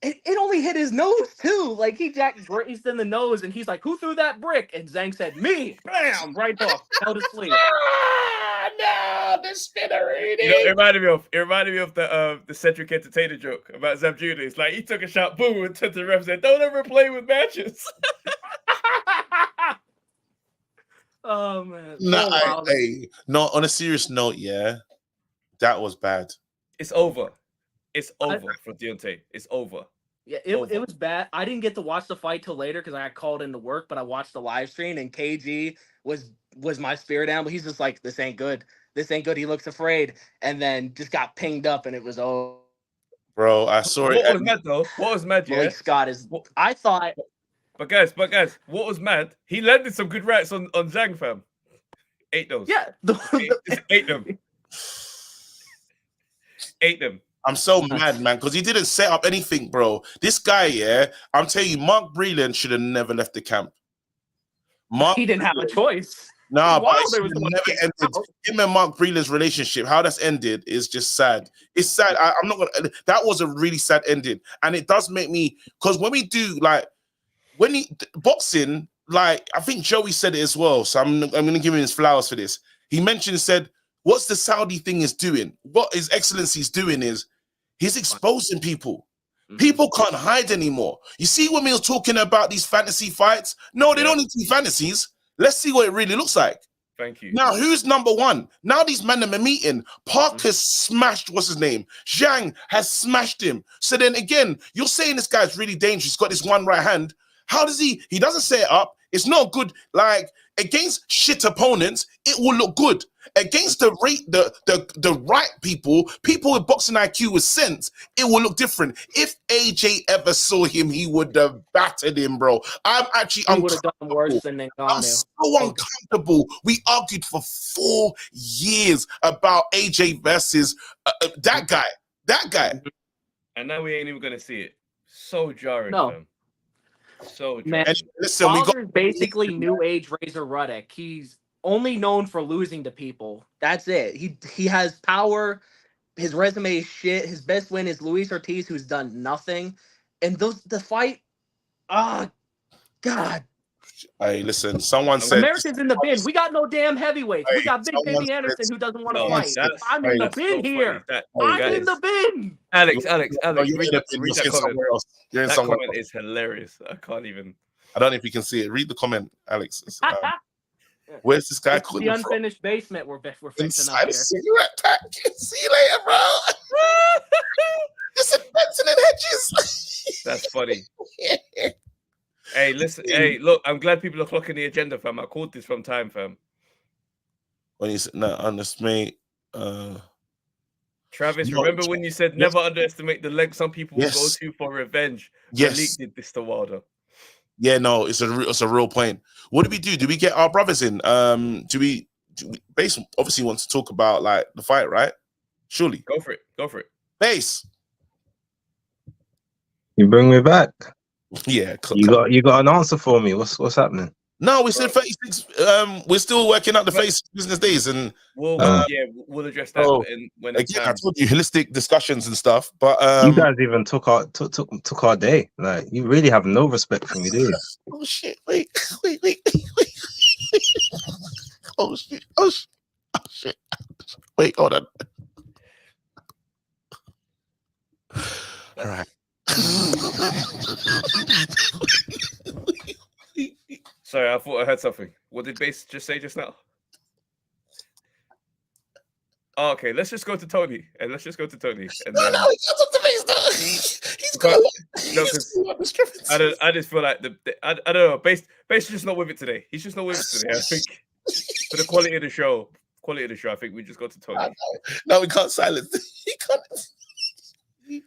S5: It only hit his nose too. Like he jacked grazed in the nose, and he's like, "Who threw that brick?" And Zhang said, "Me." Bam! Right off. Held his sleeve.
S2: No, the Spinaroonie.
S1: It reminded me of the Cedric Entertainer joke about Zab Judah. It's like he took a shot, boom, and turned to the ref and said, "Don't ever play with matches."
S5: Oh man.
S2: No, on a serious note, yeah, that was bad.
S1: It's over. It's over for Deontay. It's over.
S5: Yeah, it was bad. I didn't get to watch the fight till later because I got called into work, but I watched the live stream, and KG was my spirit animal. He's just like, this ain't good. This ain't good. He looks afraid, and then just got pinged up, and it was over.
S2: Bro, I saw it.
S1: What was mad though? What was mad?
S5: Blake Scott is. I thought.
S1: But guys, what was mad? He landed some good rights on Zhang, fam. 8 those.
S5: Yeah,
S1: ate them. Ate them.
S2: I'm so mad, man, because he didn't set up anything, bro. This guy, yeah, I'm telling you, Mark Breland should have never left the camp.
S5: He didn't have a choice.
S2: Nah, but
S5: Wilder
S2: it
S5: was the one
S2: never
S5: who came
S2: ended.
S5: out.
S2: Him and Mark Breland's relationship, how that's ended is just sad. It's sad. I'm not gonna. That was a really sad ending, and it does make me, because when we do like boxing, like I think Joey said it as well. So I'm gonna give him his flowers for this. He said, what's the Saudi thing is doing? What His Excellency is doing is he's exposing people. People can't hide anymore. You see, when we were talking about these fantasy fights, no, they don't need to be fantasies. Let's see what it really looks like.
S1: Thank you.
S2: Now, who's number one? Now these men are meeting. Park has smashed, what's his name? Zhang has smashed him. So then again, you're saying this guy's really dangerous. He's got this one right hand. How does he doesn't set it up. It's not good. Like, against shit opponents, it will look good. Against the right people with boxing IQ with sense, it will look different. If AJ ever saw him, he would have battered him, bro. I'm actually
S5: He would have done worse than Ngannou.
S2: I'm so uncomfortable. We argued for 4 years about AJ versus that guy. That guy.
S1: And now we ain't even gonna see it. So jarring,
S5: No.
S1: fam. So jarring.
S5: Man,
S2: Listen,
S5: Wilder's basically new age Razor Ruddock. He's only known for losing to people. That's it. He has power. His resume is shit. His best win is Luis Ortiz, who's done nothing. And the fight, God.
S2: Hey, listen, someone said
S5: Americans in the bin. We got no damn heavyweights. We
S2: Hey,
S5: got Big
S2: someone
S5: Baby Anderson, who doesn't want to
S1: No,
S5: fight.
S1: that's-
S5: I'm in the
S1: that's
S5: bin
S1: so
S5: here.
S1: funny.
S5: I'm in the bin.
S1: Alex,
S2: you're
S1: read
S2: in
S1: that comment.
S2: somewhere else. You're in
S1: That
S2: somewhere
S1: comment
S2: else.
S1: is hilarious. I can't even.
S2: I don't know if you can see it. Read the comment, Alex. Where's this guy
S5: It's
S2: calling
S5: the
S2: from?
S5: unfinished basement we're fixing
S2: Inside
S5: up
S2: a
S5: here.
S2: cigarette pack. See you later, bro. Just Benson and Hedges.
S1: That's funny. Hey, listen. Hey, look. I'm glad people are clocking the agenda, fam. I called this from time, fam.
S2: When you said not honest, mate.
S1: Travis,
S2: No,
S1: remember when you said never underestimate the length some people will go
S2: Yes.
S1: to for revenge?
S2: Yes.
S1: Malik did this to Wilder.
S2: Yeah, no, it's a real point. What do we do? Do we get our brothers in? Do we Base obviously wants to talk about like the fight, right? Surely.
S1: Go for it. Go for it.
S2: Base.
S3: You bring me back.
S2: Yeah.
S3: You got an answer for me. What's happening?
S2: No, we said 36. We're still working out the face business days, and
S1: We'll we'll address that when it's
S2: again, I
S1: time.
S2: told you holistic discussions and stuff. But
S3: You guys even took our day. Like, you really have no respect for me, do you?
S2: oh shit! Wait. Oh shit! Wait, hold on. All right.
S1: Sorry, I thought I heard something. What did Base just say just now? Oh, okay, let's just go to Tony. And let's just go to Tony. And then,
S2: No, he's up the face though. He's got
S1: I just feel like I don't know. Base is just not with it today. He's just not with it today. I think for the quality of the show, I think we just go to Tony.
S2: No, we can't silence. He can't.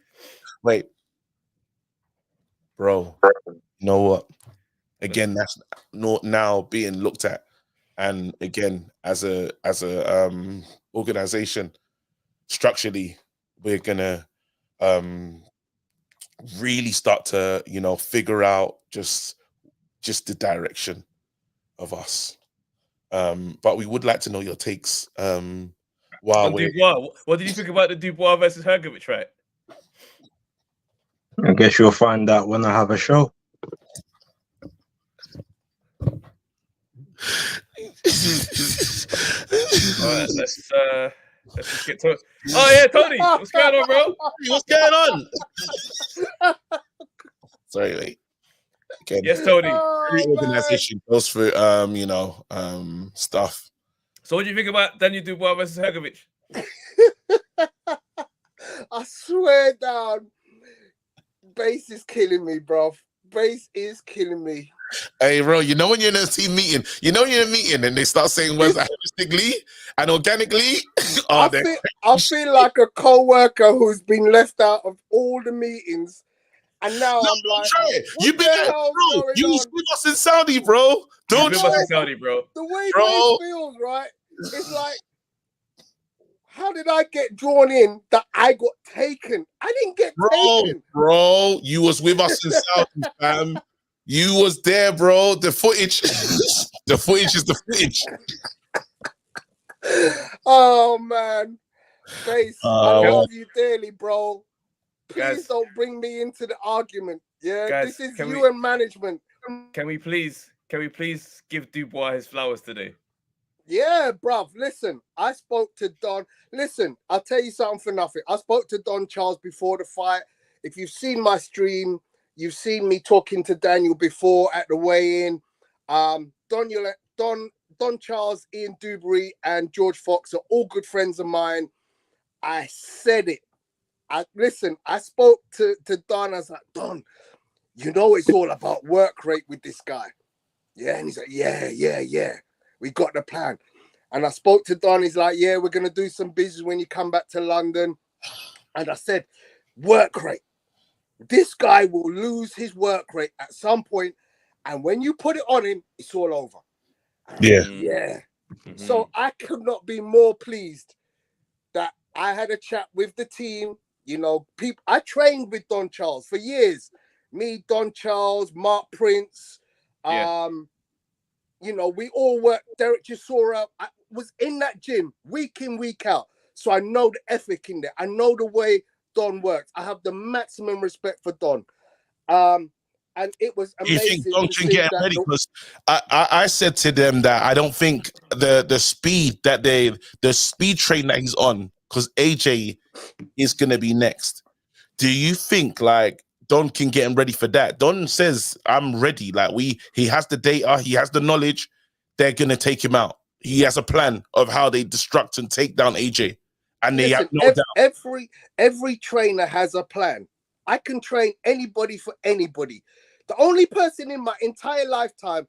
S2: Wait, bro. You know what? Again, that's not now being looked at, and again, as a organization, structurally, we're gonna really start to figure out just the direction of us. But we would like to know your takes. While
S1: Dubois, what did you think about the Dubois versus Hergovich fight?
S3: I guess you'll find out when I have a show.
S1: All right, let's just get to it. Oh yeah, Tony, what's going on, bro?
S2: what's going on? Sorry, wait. Again,
S1: Yes, Tony.
S2: every organization goes through stuff.
S1: So what do you think about Daniel Dubois versus Hergovich?
S4: I swear down, Base is killing me, bro. Base is killing me.
S2: Hey, bro, when you're in a team meeting, and they start saying words like holistically and organically.
S4: I feel like a co-worker who's been left out of all the meetings, and now I'm like,
S2: you've been there, bro. You was with us in Saudi, bro. Don't
S1: you? In Saudi, bro.
S4: The way Base feels, right? It's like, how did I get drawn in that I got taken? I didn't get taken.
S2: Bro, you was with us in Saudi, fam. You was there, bro. The footage, the footage is the footage.
S4: Oh man, Face, I love you dearly, bro. Please
S1: Guys.
S4: don't bring me into the argument. Yeah,
S1: Guys,
S4: this is you and management.
S1: Can we please give Dubois his flowers today?
S4: Yeah, bruv. Listen, I spoke to Don. Listen, I'll tell you something for nothing. I spoke to Don Charles before the fight. If you've seen my stream, you've seen me talking to Daniel before at the weigh-in. Don Charles, Ian Dubois, and George Fox are all good friends of mine. I said it. I spoke to Don. I was like, Don, you know it's all about work rate with this guy. Yeah, and he's like, yeah. We got the plan. And I spoke to Don. He's like, yeah, we're going to do some business when you come back to London. And I said, work rate. This guy will lose his work rate at some point. And when you put it on him, it's all over.
S2: Yeah.
S4: Yeah. So I could not be more pleased that I had a chat with the team. You know, people. I trained with Don Charles for years. Me, Don Charles, Mark Prince. You know, we all worked. Derek Chisora. I was in that gym week in, week out. So I know the ethic in there. I know the way Don works. I have the maximum respect for Don. And it was amazing.
S2: You think Don can get ready? Because I said to them that I don't think the speed train that he's on, because AJ is gonna be next. Do you think like Don can get him ready for that? Don says, I'm ready. Like he has the data, he has the knowledge. They're gonna take him out. He has a plan of how they destruct and take down AJ. And they have no doubt.
S4: Every trainer has a plan. I can train anybody for anybody. The only person in my entire lifetime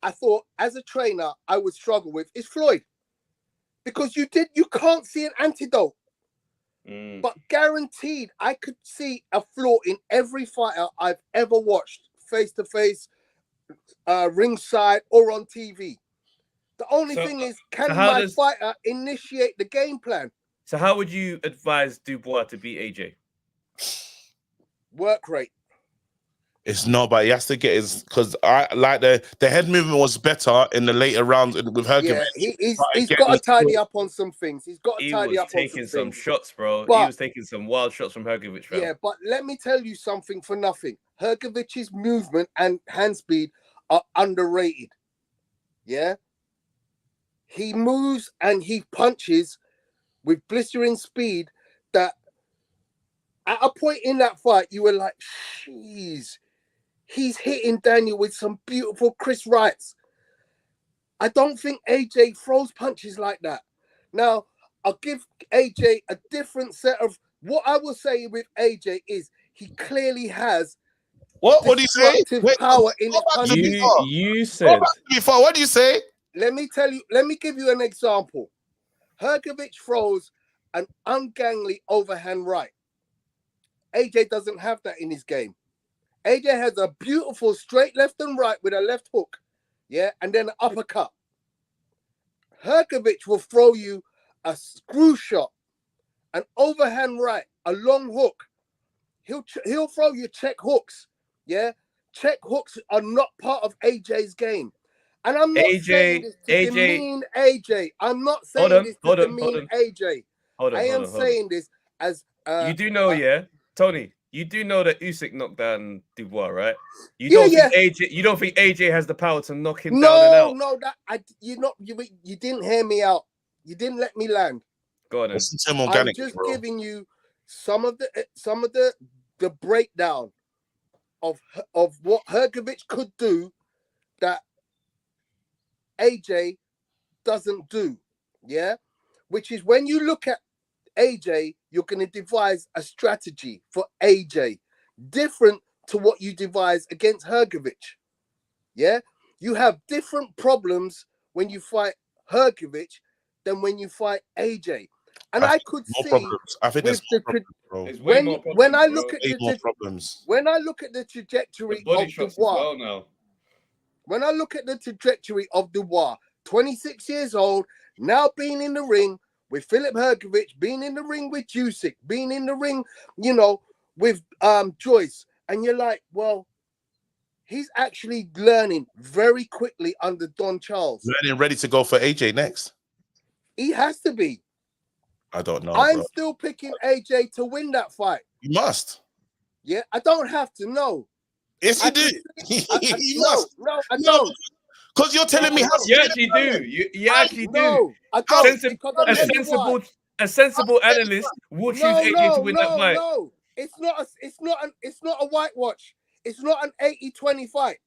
S4: I thought as a trainer I would struggle with is Floyd. Because you can't see an antidote. But guaranteed, I could see a flaw in every fighter I've ever watched, face-to-face, ringside, or on TV. The only thing is, can my fighter initiate the game plan?
S1: So how would you advise Dubois to beat AJ?
S4: Work rate.
S2: It's not, but he has to get his, because I like the head movement was better in the later rounds with Hergovich.
S4: Yeah, he's got to tidy up on some things. He was
S1: taking some shots, bro.
S4: But,
S1: he was taking some wild shots from Hergovich, fam.
S4: Yeah, but let me tell you something for nothing. Hergovich's movement and hand speed are underrated. Yeah? He moves and he punches with blistering speed that at a point in that fight, you were like, jeez, he's hitting Daniel with some beautiful Chris Wrights. I don't think AJ throws punches like that. Now, I'll give AJ a different set of... What I will say with AJ is he clearly has...
S2: What do you say?
S4: Power in his punches.
S1: You said...
S2: Before, what do you say?
S4: Let me give you an example. Hergovich throws an ungainly overhand right. AJ doesn't have that in his game. AJ has a beautiful straight left and right with a left hook, yeah, and then an uppercut. Hergovich will throw you a screw shot, an overhand right, a long hook. He'll throw you check hooks, yeah. Check hooks are not part of AJ's game, and I'm not saying this to demean AJ. I'm not saying this to demean AJ. I am saying this as
S1: you do know, yeah, Tony. You do know that Usyk knocked down Dubois, right? You don't think AJ has the power to knock him down and out?
S4: No, you didn't hear me out. You didn't let me land.
S1: Go on.
S4: I'm just giving you some of the breakdown of what Hergovich could do that AJ doesn't do. Yeah, which is when you look at AJ, you're going to devise a strategy for AJ different to what you devise against Hergovich. Yeah, you have different problems when you fight Hergovich than when you fight AJ. And I could see
S2: I think there's
S4: when I look at the trajectory of Dubois, when I look at the trajectory of Dubois, 26 years old, now being in the ring with Philip Hergovich, being in the ring with Usyk, being in the ring, with Joyce, and you're like, well, he's actually learning very quickly under Don Charles.
S2: Learning ready to go for AJ next.
S4: He has to be.
S2: I don't know.
S4: I'm
S2: bro.
S4: still picking AJ to win that fight.
S2: You must.
S4: Yeah, I don't have to know.
S2: Yes, you
S4: I
S2: do.
S4: can
S2: You
S4: no,
S2: must.
S4: no, I
S2: No,
S4: don't.
S2: because you're telling me how
S1: You actually do. You actually do.
S4: No, I don't.
S1: Sensible,
S4: Because I'll
S1: a
S4: tell you
S1: sensible,
S4: why.
S1: a sensible analyst will choose AJ to win that fight.
S4: No. It's not a whitewash. It's not an 80-20 fight.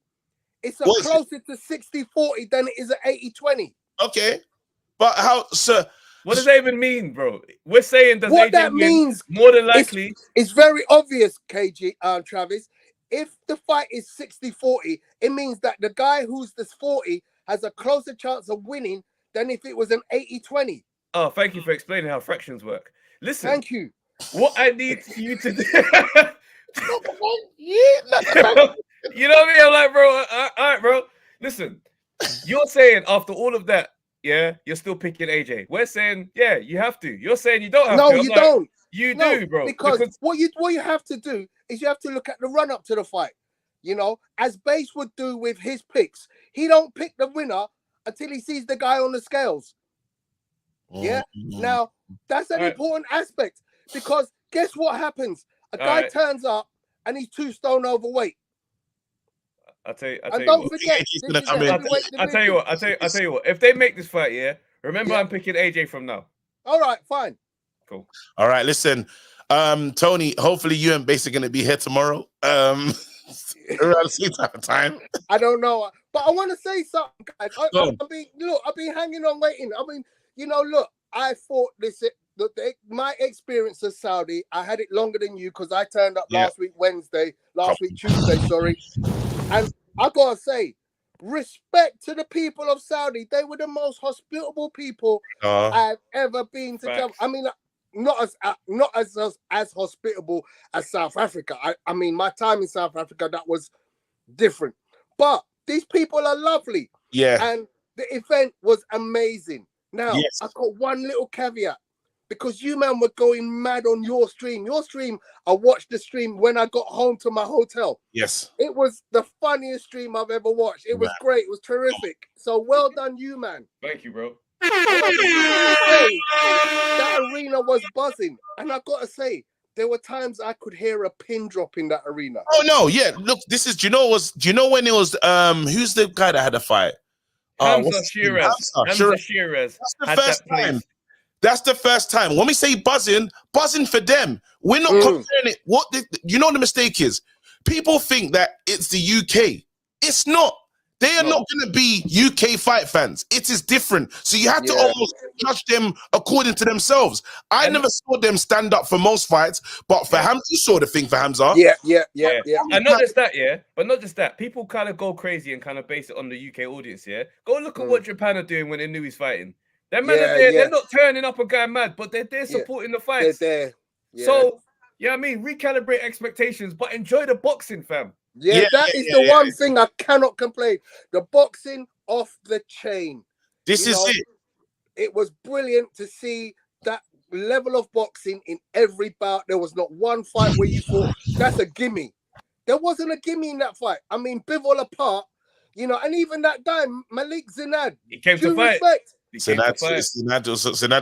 S4: It's a
S2: What is
S4: closer to 60-40 than it is an 80-20.
S2: Okay, but how, sir?
S1: What does that even mean, bro? We're saying does
S4: What
S1: AJ
S4: that
S1: win?
S4: means,
S1: More than likely.
S4: it's very obvious, KG, Travis. If the fight is 60-40, it means that the guy who's this 40 has a closer chance of winning than if it was an 80-20.
S1: Oh, thank you for explaining how fractions work. Listen,
S4: Thank you.
S1: what I need for you to do.
S2: Yeah,
S1: You know what I mean? I'm like, bro, all right, bro. Listen, you're saying after all of that, yeah, you're still picking AJ. We're saying, yeah, you have to. You're saying you don't have to.
S4: No,
S1: I'm
S4: you
S1: like,
S4: don't.
S1: You
S4: No,
S1: do, bro.
S4: Because what you have to do is you have to look at the run up to the fight. You know, as Base would do with his picks. He don't pick the winner until he sees the guy on the scales. Yeah. Now that's an important aspect because guess what happens? A guy turns up and he's 2 stone overweight.
S1: I'll tell you
S4: don't
S1: what.
S4: forget,
S1: I'll tell you what. If they make this fight, yeah, remember I'm picking AJ from now.
S4: All right, fine.
S1: Cool.
S2: All right, listen, Tony. Hopefully, you and Base are going to be here tomorrow. Around the same time.
S4: I don't know, but I want to say something, guys. I've been hanging on waiting. I mean, look, I thought this. My experience of Saudi, I had it longer than you because I turned up last week Tuesday, sorry. And I gotta say, respect to the people of Saudi. They were the most hospitable people I've ever been to come. I mean, not as hospitable as South Africa. I mean, my time in South Africa, that was different. But these people are lovely.
S2: Yeah.
S4: And the event was amazing. Now, I got one little caveat. Because you, man, were going mad on your stream. I watched the stream when I got home to my hotel.
S2: Yes.
S4: It was the funniest stream I've ever watched. It was great. It was terrific. So well done, you, man.
S1: Thank you, bro.
S4: That arena was buzzing. And I got to say, there were times I could hear a pin drop in that arena.
S2: Oh, no. Yeah. Look, this is, do you know when it was, who's the guy that had the fight?
S1: Hamza Shiraz. Hamza Shiraz.
S2: That's the first time. That's the first time. When we say buzzing for them. We're not comparing it. You know what the mistake is? People think that it's the UK. It's not. They are not going to be UK fight fans. It is different. So you have to almost judge them according to themselves. I never saw them stand up for most fights, but for Hamza, you saw the thing for Hamza.
S4: Yeah.
S1: And not just that, but not just that. People kind of go crazy and kind of base it on the UK audience, yeah? Go look at what Japan are doing when they knew he's fighting. Them men are there, they're not turning up and going mad, but they're there supporting the fights.
S4: They're there. Yeah.
S1: So, I mean, recalibrate expectations, but enjoy the boxing, fam.
S4: That is the one thing I cannot complain. The boxing off the chain.
S2: This is it.
S4: It was brilliant to see that level of boxing in every bout. There was not one fight where you thought, that's a gimme. There wasn't a gimme in that fight. I mean, Bivol apart, and even that guy, Malik Zinad.
S1: He came to fight.
S2: Sinad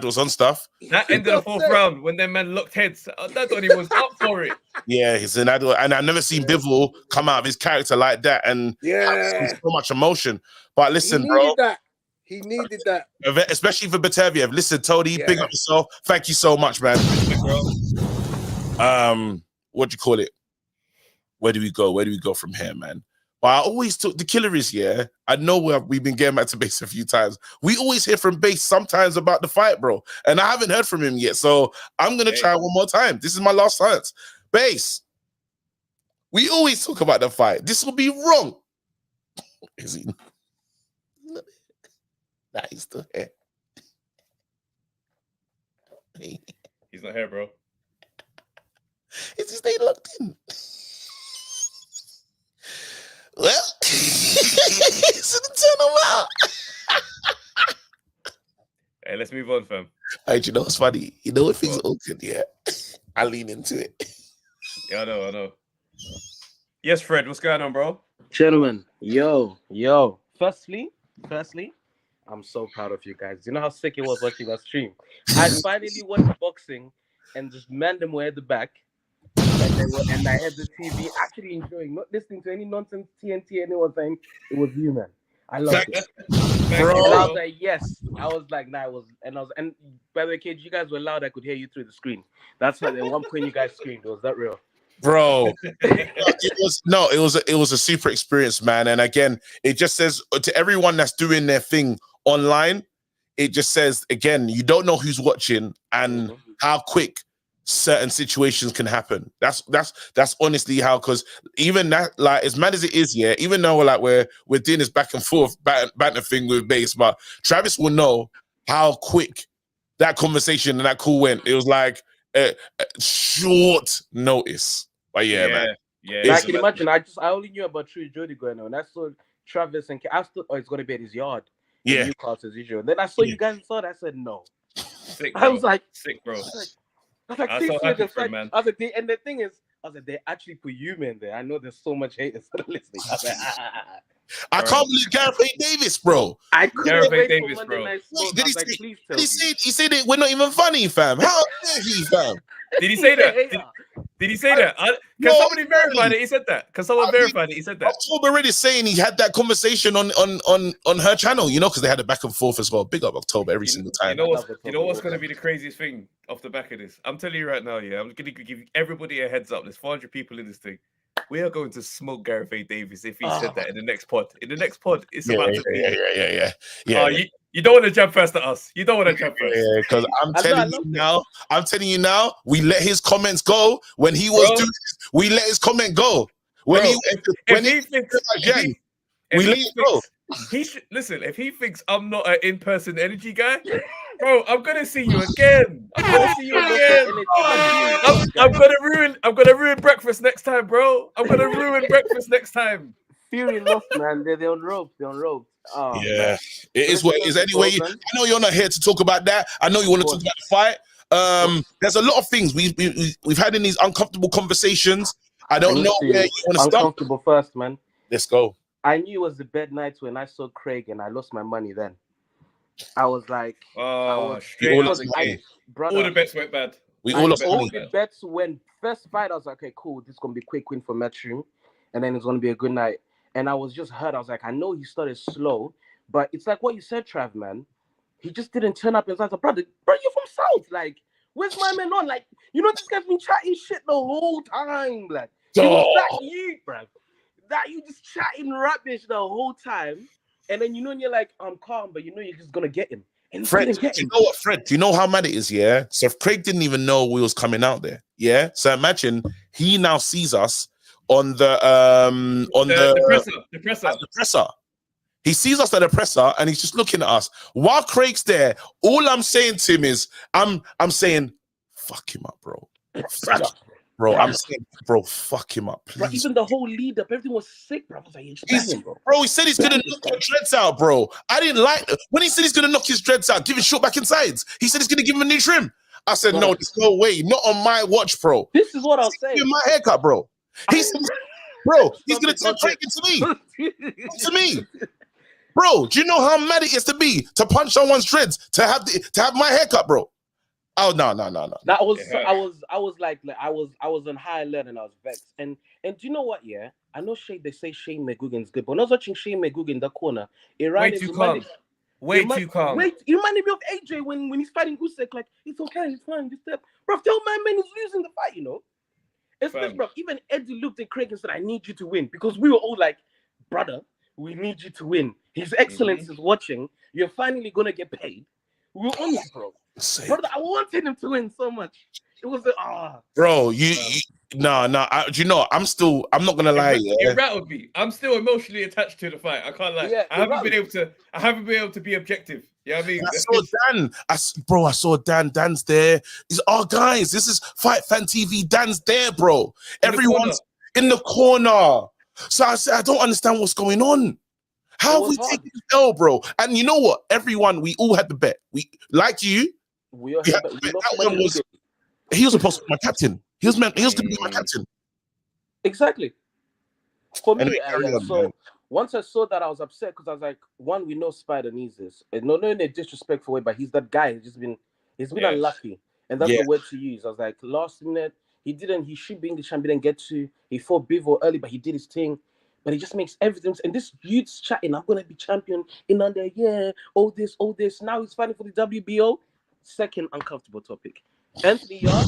S2: was on stuff.
S1: That ended the 4th round when them men locked heads. That thought he was up for it.
S2: Yeah, Sinad, and I've never seen Bivol come out of his character like that and have so much emotion. But listen,
S4: He needed that.
S2: Especially for Batavia. Listen, Tony, big up yourself. Thank you so much, man. What do you call it? Where do we go from here, man? But I always took the killer is, I know we've been getting back to Base a few times. We always hear from Base sometimes about the fight, bro. And I haven't heard from him yet. So I'm going to try one more time. This is my last chance. Base, we always talk about the fight. This will be wrong. Is he? Nah, he's still here.
S1: He's not here, bro.
S2: Is he staying locked in? Well, so turn him out.
S1: Hey, let's move on, fam.
S2: Hey, you know what's funny? You know what things are awkward, I lean into it.
S1: Yeah, I know. Yes, Fred, what's going on, bro?
S6: Gentlemen, yo. Firstly, I'm so proud of you guys. You know how sick it was watching that stream? I finally watched boxing and just man them were at the back. And I had the TV actually enjoying, not listening to any nonsense TNT anyone saying. It was you, man. I loved it.
S1: Bro.
S6: And I was like, yes. I was like, nah, and by the way, kids, you guys were loud. I could hear you through the screen. That's why at one point you guys screamed. Was that real?
S2: Bro, it was a super experience, man. And again, it just says to everyone that's doing their thing online, it just says again, you don't know who's watching and how quick certain situations can happen. That's honestly how, because even that, like, as mad as it is, yeah, even though we're doing this back and forth banter thing with base, but Travis will know how quick that conversation and that call went. It was like short notice. But man.
S6: Yeah. I can imagine. I only knew about True Jody going on. I saw Travis and I thought, it's gonna be at his yard.
S2: Yeah.
S6: Newcastle as usual. Then I saw you guys saw that. I said no.
S1: Sick,
S6: I was like,
S1: sick, bro.
S6: I was like,
S1: I'm so happy for him, man.
S6: I was like, and the thing is, I was like, they actually put you man there. I know there's so much haters listening. I was like,
S2: I can't believe Gareth A. Davis, bro.
S6: I couldn't
S1: Gareth A.
S6: wait
S1: Davis,
S6: for
S1: bro.
S6: Monday Night Smoke.
S2: Did
S6: I was like, please tell me.
S2: he said it, we're not even funny, fam. How dare he, fam?
S1: Did he say that? Did he say that? Can somebody verify that he said that? Can someone verify that he said that?
S2: October already saying he had that conversation on her channel, you know, because they had a back and forth as well. Big up October every single time.
S1: You know what's going to be the craziest thing off the back of this? I'm telling you right now, yeah. I'm going to give everybody a heads up. There's 400 people in this thing. We are going to smoke Gareth A. Davis if he said that in the next pod. In the next pod, it's about to be. Yeah. You don't want to jump first at us. You don't want to jump first.
S2: Yeah, because I'm telling you now, we let his comments go when he was doing this. We let his comment go. When he thinks we let it go.
S1: He should listen. If he thinks I'm not an in-person energy guy, bro, I'm gonna see you again. I'm gonna ruin breakfast next time, bro. I'm gonna ruin breakfast next time.
S6: Fury lost, man. They're on rope. Oh,
S2: yeah,
S6: man.
S2: It is what it is. Anyway, I know you're not here to talk about that. I know you want to talk about the fight. There's a lot of things we've had in these uncomfortable conversations. I don't know where you want to start.
S6: Uncomfortable first, man.
S2: Let's go.
S6: I knew it was the bad night when I saw Craig and I lost my money then. I was like,
S1: brother,
S2: all the
S1: bets went bad.
S6: All the bets went first fight. I was like, okay, cool. This is gonna be a quick win for Matchroom, and then it's gonna be a good night. And I was just hurt. I was like, I know he started slow, but it's like what you said, Trav, man. He just didn't turn up and say, brother, you're from South. Like, where's my man on? Like, you know, this guy's been chatting shit the whole time. Like, it was that you, bruv. That you just chatting rubbish the whole time. And then, you know, and you're like, I'm calm, but you know you're just going to get him. And
S2: Fred, do you know what, Fred? Do you know how mad it is, yeah? So if Craig didn't even know we was coming out there, yeah? So imagine he now sees us on the presser. He sees us at the presser and he's just looking at us. While Craig's there, all I'm saying to him is, I'm saying, fuck him up, bro. Bro, I'm saying, bro, fuck him up, please.
S6: Bro, even the whole lead up, everything was sick, bro. I was like,
S2: bro, he said he's gonna knock your dreads out, bro. I didn't like it. When he said he's gonna knock his dreads out, give his short back and sides. He said he's gonna give him a new trim. I said, no, there's no way. Not on my watch, bro.
S6: This is what I'll say.
S2: Give my haircut, bro. He said, bro, he's gonna turn Craig into me. To me. Bro, do you know how mad it is to be to punch someone's dreads to have my haircut, bro? Oh no.
S6: That was I was on high alert and I was vexed. And do you know what? Yeah, I know they say Shane McGugan's good, but when I was watching Shane McGugan in the corner,
S1: way too calm. Way too calm.
S6: Wait, you reminded me of AJ when he's fighting Usyk. Like, it's okay, it's fine. Just bro, tell my man he's losing the fight. You know, it's this, bro. Even Eddie looked at Craig and said, "I need you to win," because we were all like, "Brother, we need you to win. His Excellence is watching. You're finally gonna get paid." We were on it, bro. Brother, I wanted him to win so much. It was
S2: bro, you no. Do you know? I'm not gonna lie.
S1: It rattled me. I'm still emotionally attached to the fight. I can't lie. Yeah, I haven't been able to be objective. You know what I mean?
S2: I saw Dan. Dan's there. These are guys. This is Fight Fan TV. Dan's there, bro. Everyone's in the corner. So I said, I don't understand what's going on. How have we taken the L, bro? And you know what? Everyone, we all had the bet. We like you.
S6: We all had the bet.
S2: He was supposed to be my captain. He was going to be my captain.
S6: Exactly. For me,
S2: Anyway, carry on,
S6: so
S2: man.
S6: once I saw that, I was upset because I was like, one, we know Spider needs this. And no, in a disrespectful way, but he's that guy. He's been
S1: Yeah.
S6: unlucky, and that's
S2: Yeah.
S6: the word to use. I was like, last minute, he should be English champion, didn't get to. He fought Bivol early, but he did his thing. But he just makes everything. And this youth's chatting, I'm gonna be champion in under a year. All this. Now he's fighting for the WBO. Second uncomfortable topic. Anthony Yard.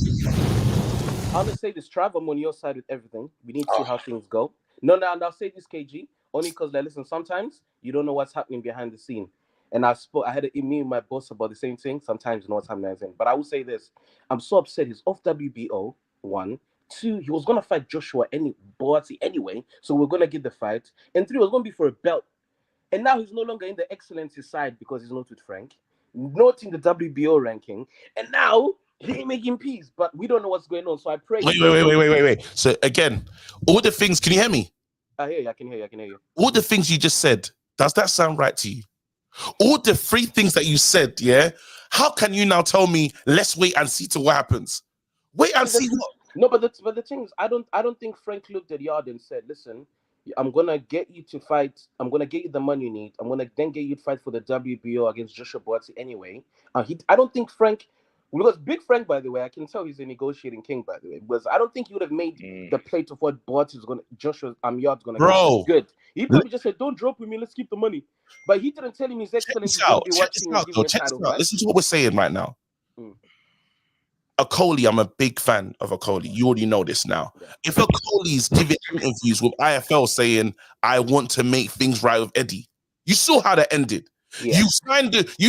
S6: I'm gonna say this, Trav. I'm on your side with everything. We need to see how things go. No, and I'll say this, KG, only because listen, sometimes you don't know what's happening behind the scene. And I had an email with my boss about the same thing. Sometimes you know what's happening. But I will say this: I'm so upset. He's off WBO. 1, 2. He was gonna fight Joshua anyway, so we're gonna get the fight. And 3 was gonna be for a belt. And now he's no longer in the excellency side because he's not with Frank, not in the WBO ranking. And now he ain't making peace, but we don't know what's going on. So I pray.
S2: Wait. So again, all the things. Can you hear me?
S6: I hear you. I can hear you.
S2: All the things you just said. Does that sound right to you? All the 3 things that you said. Yeah. How can you now tell me let's wait and see to what happens? Wait and see what.
S6: No, but the thing is, I don't think Frank looked at Yard and said, "Listen, I'm gonna get you to fight. I'm gonna get you the money you need. I'm gonna then get you to fight for the WBO against Joshua Buatsi anyway." I don't think Frank, because Big Frank, by the way, I can tell he's a negotiating king. By the way, because I don't think he would have made the plate of what Buatsi is gonna, Yard's gonna
S2: Bro.
S6: get. Good. He probably just said, "Don't drop with me. Let's keep the money." But he didn't tell him his excellence is gonna be watching and giving him title. Right?
S2: Listen to what we're saying right now. Okoli, I'm a big fan of Okoli. You already know this now. Yeah. If Okoli's giving interviews with IFL saying, I want to make things right with Eddie, you saw how that ended. Yeah. You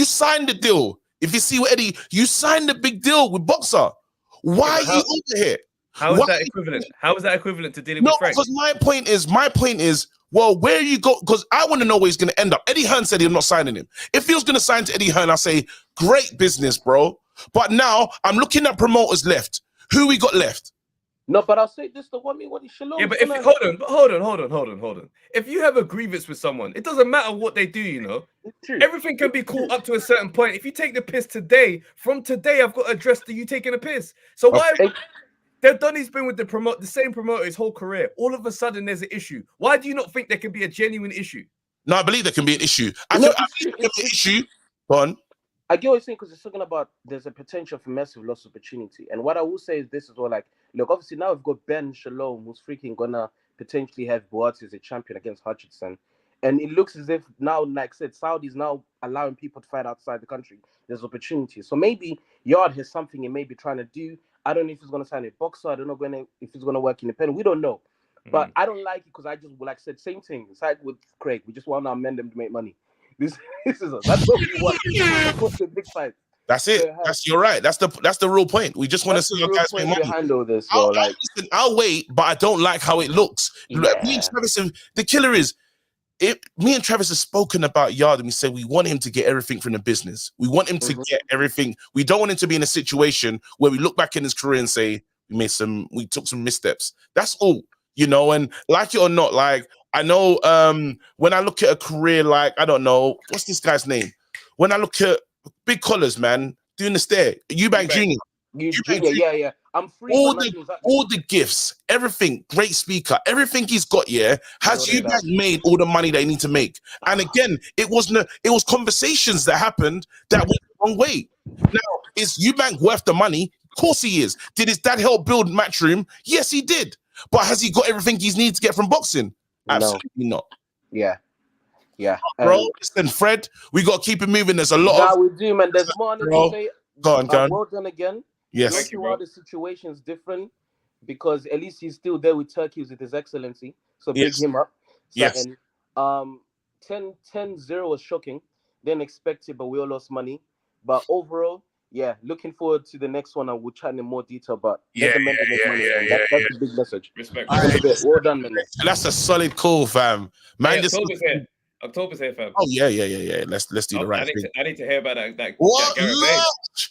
S2: signed the deal. If you see what Eddie, you signed the big deal with Boxer. Why are you over here?
S1: How is that equivalent? How is that equivalent to dealing with Frank?
S2: Because my point is, well, where you go? Because I want to know where he's going to end up. Eddie Hearn said I'm not signing him. If he was going to sign to Eddie Hearn, I'll say, great business, bro. But now I'm looking at promoters left. Who we got left?
S6: No, but I'll say this: what is Shalom?
S1: Yeah, but hold on. If you have a grievance with someone, it doesn't matter what they do. You know, everything can be cool up to a certain point. If you take the piss today, from today, I've got to address you taking a piss. So why? Donny's been with the same promoter his whole career. All of a sudden, there's an issue. Why do you not think there can be a genuine issue?
S2: No, I believe there can be an issue. I think there can be an issue. Go on.
S6: I get what you're saying because it's talking about there's a potential for massive loss of opportunity. And what I will say is this as well, like, look, obviously now we've got Ben Shalom, who's freaking gonna potentially have Buatsi as a champion against Hutchinson. And it looks as if now, like I said, Saudi's now allowing people to fight outside the country. There's opportunities. So maybe Yard has something he may be trying to do. I don't know if he's going to sign a boxer. I don't know if he's going to work independent. We don't know. But I don't like it because I just, like I said, same thing. It's like with Craig. We just want to amend them to make money. This is us. That's what we want. Of course, the big fight.
S2: That's it. You're right. That's the real point. We just want to see our guys make money.
S6: Handle this.
S2: I'll wait, but I don't like how it looks. Yeah. Me and Travis, the killer is. Me and Travis have spoken about Yard and we said we want him to get everything from the business. We want him to get everything. We don't want him to be in a situation where we look back in his career and say we took some missteps. That's all, you know. And like it or not, like I know when I look at a career like I don't know what's this guy's name. When I look at Big Collars, man, doing the stare, Eubank Jr.
S6: Yeah. I'm free.
S2: All the gifts, everything, great speaker, everything he's got, has Eubank made all the money they need to make. And again, it was conversations that happened that went the wrong way. Now, is Eubank worth the money? Of course he is. Did his dad help build Matchroom? Yes, he did. But has he got everything he needs to get from boxing? Absolutely not.
S6: Yeah.
S2: Bro, listen, Fred, we got to keep it moving. There's a lot
S6: we do, man. There's more to say.
S2: Go on.
S6: Well done again.
S2: Yes.
S6: Thank you, the situation is different because at least he's still there with Turkey with his excellency. So big him up. So,
S2: yes.
S6: And 10-0 was shocking. Didn't expect it, but we all lost money. But overall, looking forward to the next one. I will chat in more detail. But
S2: that's
S6: a big message.
S1: Respect.
S6: Well done, man.
S2: That's a solid call, fam. Man,
S1: October's here, fam.
S2: Oh yeah. Let's do the right thing.
S1: I need to hear about that.
S2: What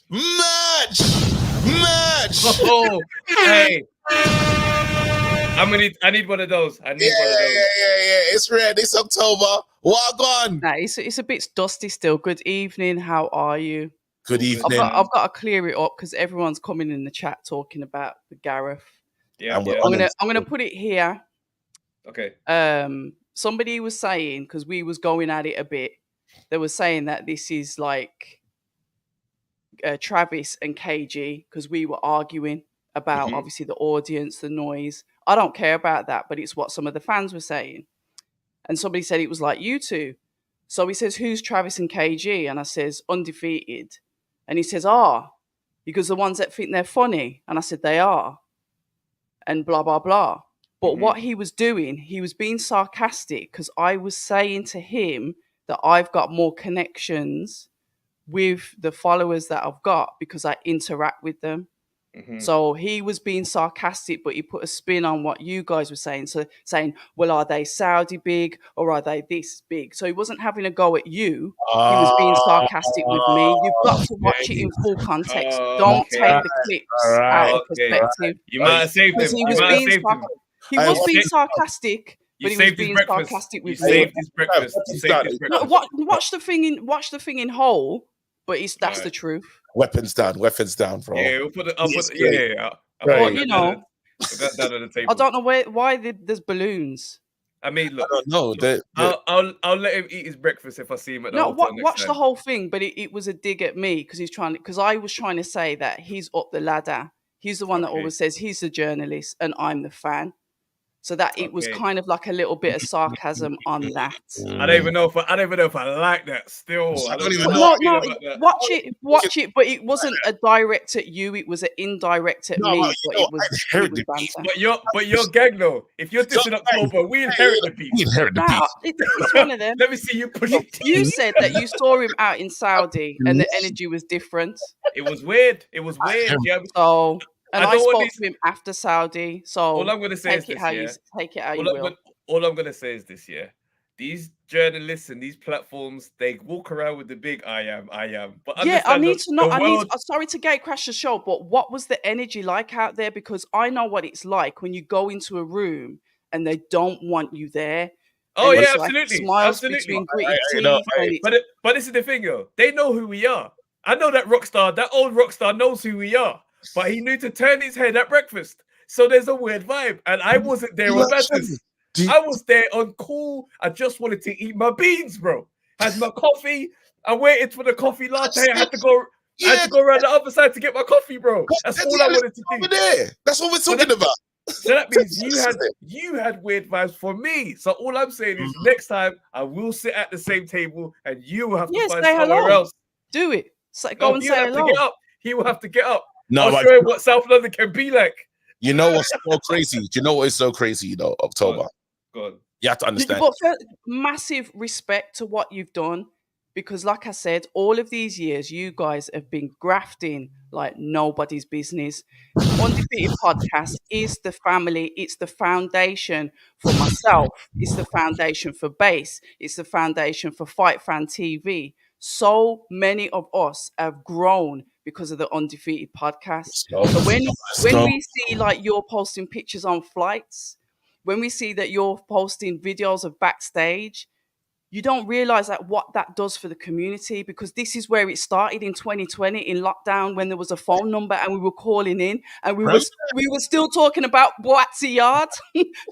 S2: match?
S1: Oh, hey. I need one of those. I need one of those.
S2: Yeah. It's red. It's October. What gone?
S7: Nah, it's a bit dusty still. Good evening. How are you?
S2: Good evening.
S7: I've got to clear it up because everyone's coming in the chat talking about the Gareth.
S1: Yeah.
S7: I'm gonna put it here.
S1: Okay.
S7: Somebody was saying, because we was going at it a bit, they were saying that this is like Travis and KG, because we were arguing about obviously the audience, the noise. I don't care about that, but it's what some of the fans were saying. And somebody said it was like you two. So he says, who's Travis and KG? And I says, undefeated. And he says, because the ones that think they're funny. And I said, they are. And blah, blah, blah. But what he was doing, he was being sarcastic because I was saying to him that I've got more connections with the followers that I've got because I interact with them. So he was being sarcastic, but he put a spin on what you guys were saying. So saying, well, are they Saudi big or are they this big? So he wasn't having a go at you. He was being sarcastic with me. You've got to watch it in full context. Don't take the clips out of perspective.
S1: You might have saved him.
S7: He was being sarcastic, but he was being sarcastic with me.
S1: You saved his breakfast.
S7: No, watch the thing in whole, but that's the truth.
S2: Weapons down, bro.
S1: Yeah, we'll put it. I'll put
S7: But you know,
S1: that down on the table.
S7: I don't know why there's balloons.
S1: I mean, look.
S2: I don't know.
S1: I'll let him eat his breakfast if I see him at the
S7: No,
S1: hotel
S7: watch the whole thing, but it was a dig at me because I was trying to say that he's up the ladder. He's the one that always says he's the journalist and I'm the fan. So that it was kind of like a little bit of sarcasm on that.
S1: I don't even know if I like that. Still, I don't even
S7: know. No, watch it. But it wasn't a direct at you. It was an indirect at me.
S1: But you're gang though. If you're dissing October, we inherit the beef.
S7: It's one of them.
S1: Let me see you push it.
S7: You said that you saw him out in Saudi and the energy was different.
S1: It was weird. Yeah.
S7: So. And I spoke to him after Saudi, so
S1: all I'm going to say is this,
S7: take it how you will.
S1: All I'm going to say is this, these journalists and these platforms, they walk around with the big I am. But
S7: I need to know. Sorry to gatecrash the show, but what was the energy like out there? Because I know what it's like when you go into a room and they don't want you there.
S1: Oh yeah, absolutely.
S7: Smiles between gritty teeth.
S1: But this is the thing, yo. They know who we are. I know that old rock star knows who we are. But he knew to turn his head at breakfast. So there's a weird vibe. And I wasn't there on badness. I was there on cool. I just wanted to eat my beans, bro. Had my coffee. I waited for the coffee latte. I had to go around the other side to get my coffee, bro. That's all I wanted to do.
S2: Over there. That's what we're talking about.
S1: So that means you had weird vibes for me. So all I'm saying is next time I will sit at the same table and you will have to find somewhere else.
S7: Do it. Go and say hello.
S1: He will have to get up.
S2: No,
S1: I'll show him what South London can be like.
S2: You know what's so crazy? Do you know what is so crazy, October?
S1: Go on.
S2: You have to understand.
S7: But massive respect to what you've done. Because like I said, all of these years, you guys have been grafting like nobody's business. Undefeated Podcast is the family. It's the foundation for myself. It's the foundation for Base. It's the foundation for Fight Fan TV. So many of us have grown because of the Undefeated Podcast. So when we see like you're posting pictures on flights, when we see that you're posting videos of backstage, you don't realize that what that does for the community, because this is where it started in 2020 in lockdown when there was a phone number and we were calling in and we were still talking about Boatsy Yard.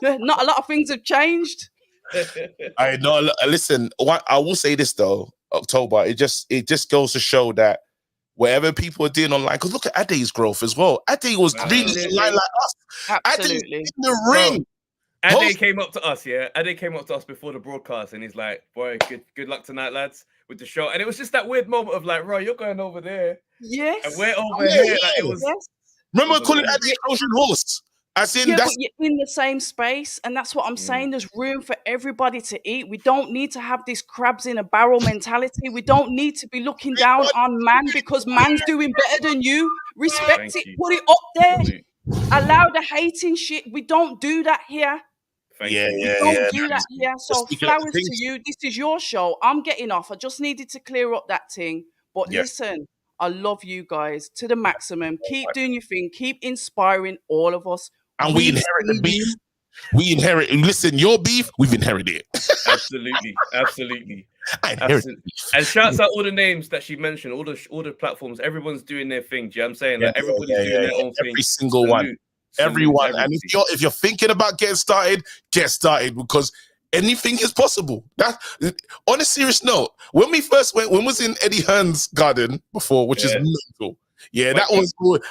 S7: Not a lot of things have changed.
S2: I know. Listen, I will say this though, October. It just goes to show that whatever people are doing online, because look at Ade's growth as well. Ade was really online like us.
S7: Absolutely.
S2: Ade's in the ring.
S1: Ade came up to us, Ade came up to us before the broadcast, and he's like, "Boy, good luck tonight, lads, with the show." And it was just that weird moment of like, "Roy, you're going over there,
S7: yes,
S1: and we're over here." Like, it was.
S7: Yes.
S2: Remember calling Ade Ocean Horse? But
S7: you're in the same space, and that's what I'm saying. There's room for everybody to eat. We don't need to have this crabs in a barrel mentality. We don't need to be looking down on man because man's doing better than you. Respect it, put it up there. Allow the hating shit. We don't do that here. We don't do that here. So flowers to you. This is your show. I'm getting off. I just needed to clear up that thing. But listen, I love you guys to the maximum. Keep doing your thing. Keep inspiring all of us.
S2: And we inherit the beef. We inherit. Listen, your beef, we've inherited it.
S1: Absolutely. And shouts out all the names that she mentioned, all the platforms. Everyone's doing their thing. Do you know what I'm saying? Like everybody's doing their own thing.
S2: Every single one. Everyone. And if you're thinking about getting started, get started because anything is possible. That on a serious note, when we first when was in Eddie Hearn's garden before, which is mental. Yeah, that was good.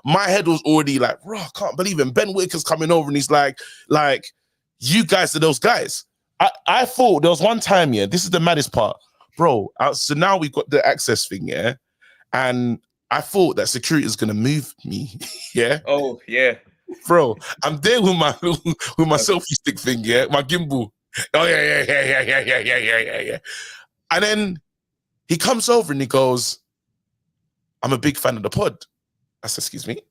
S2: My head was already like, bro, I can't believe it. Ben Whitaker's coming over and he's like, you guys are those guys. I thought there was one time, this is the maddest part, bro. So now we've got the access thing, and I thought that security is gonna move me,
S1: Oh yeah,
S2: bro. I'm there with my selfie stick thing, my gimbal. Oh yeah. And then he comes over and he goes, I'm a big fan of the pod. I said, excuse me?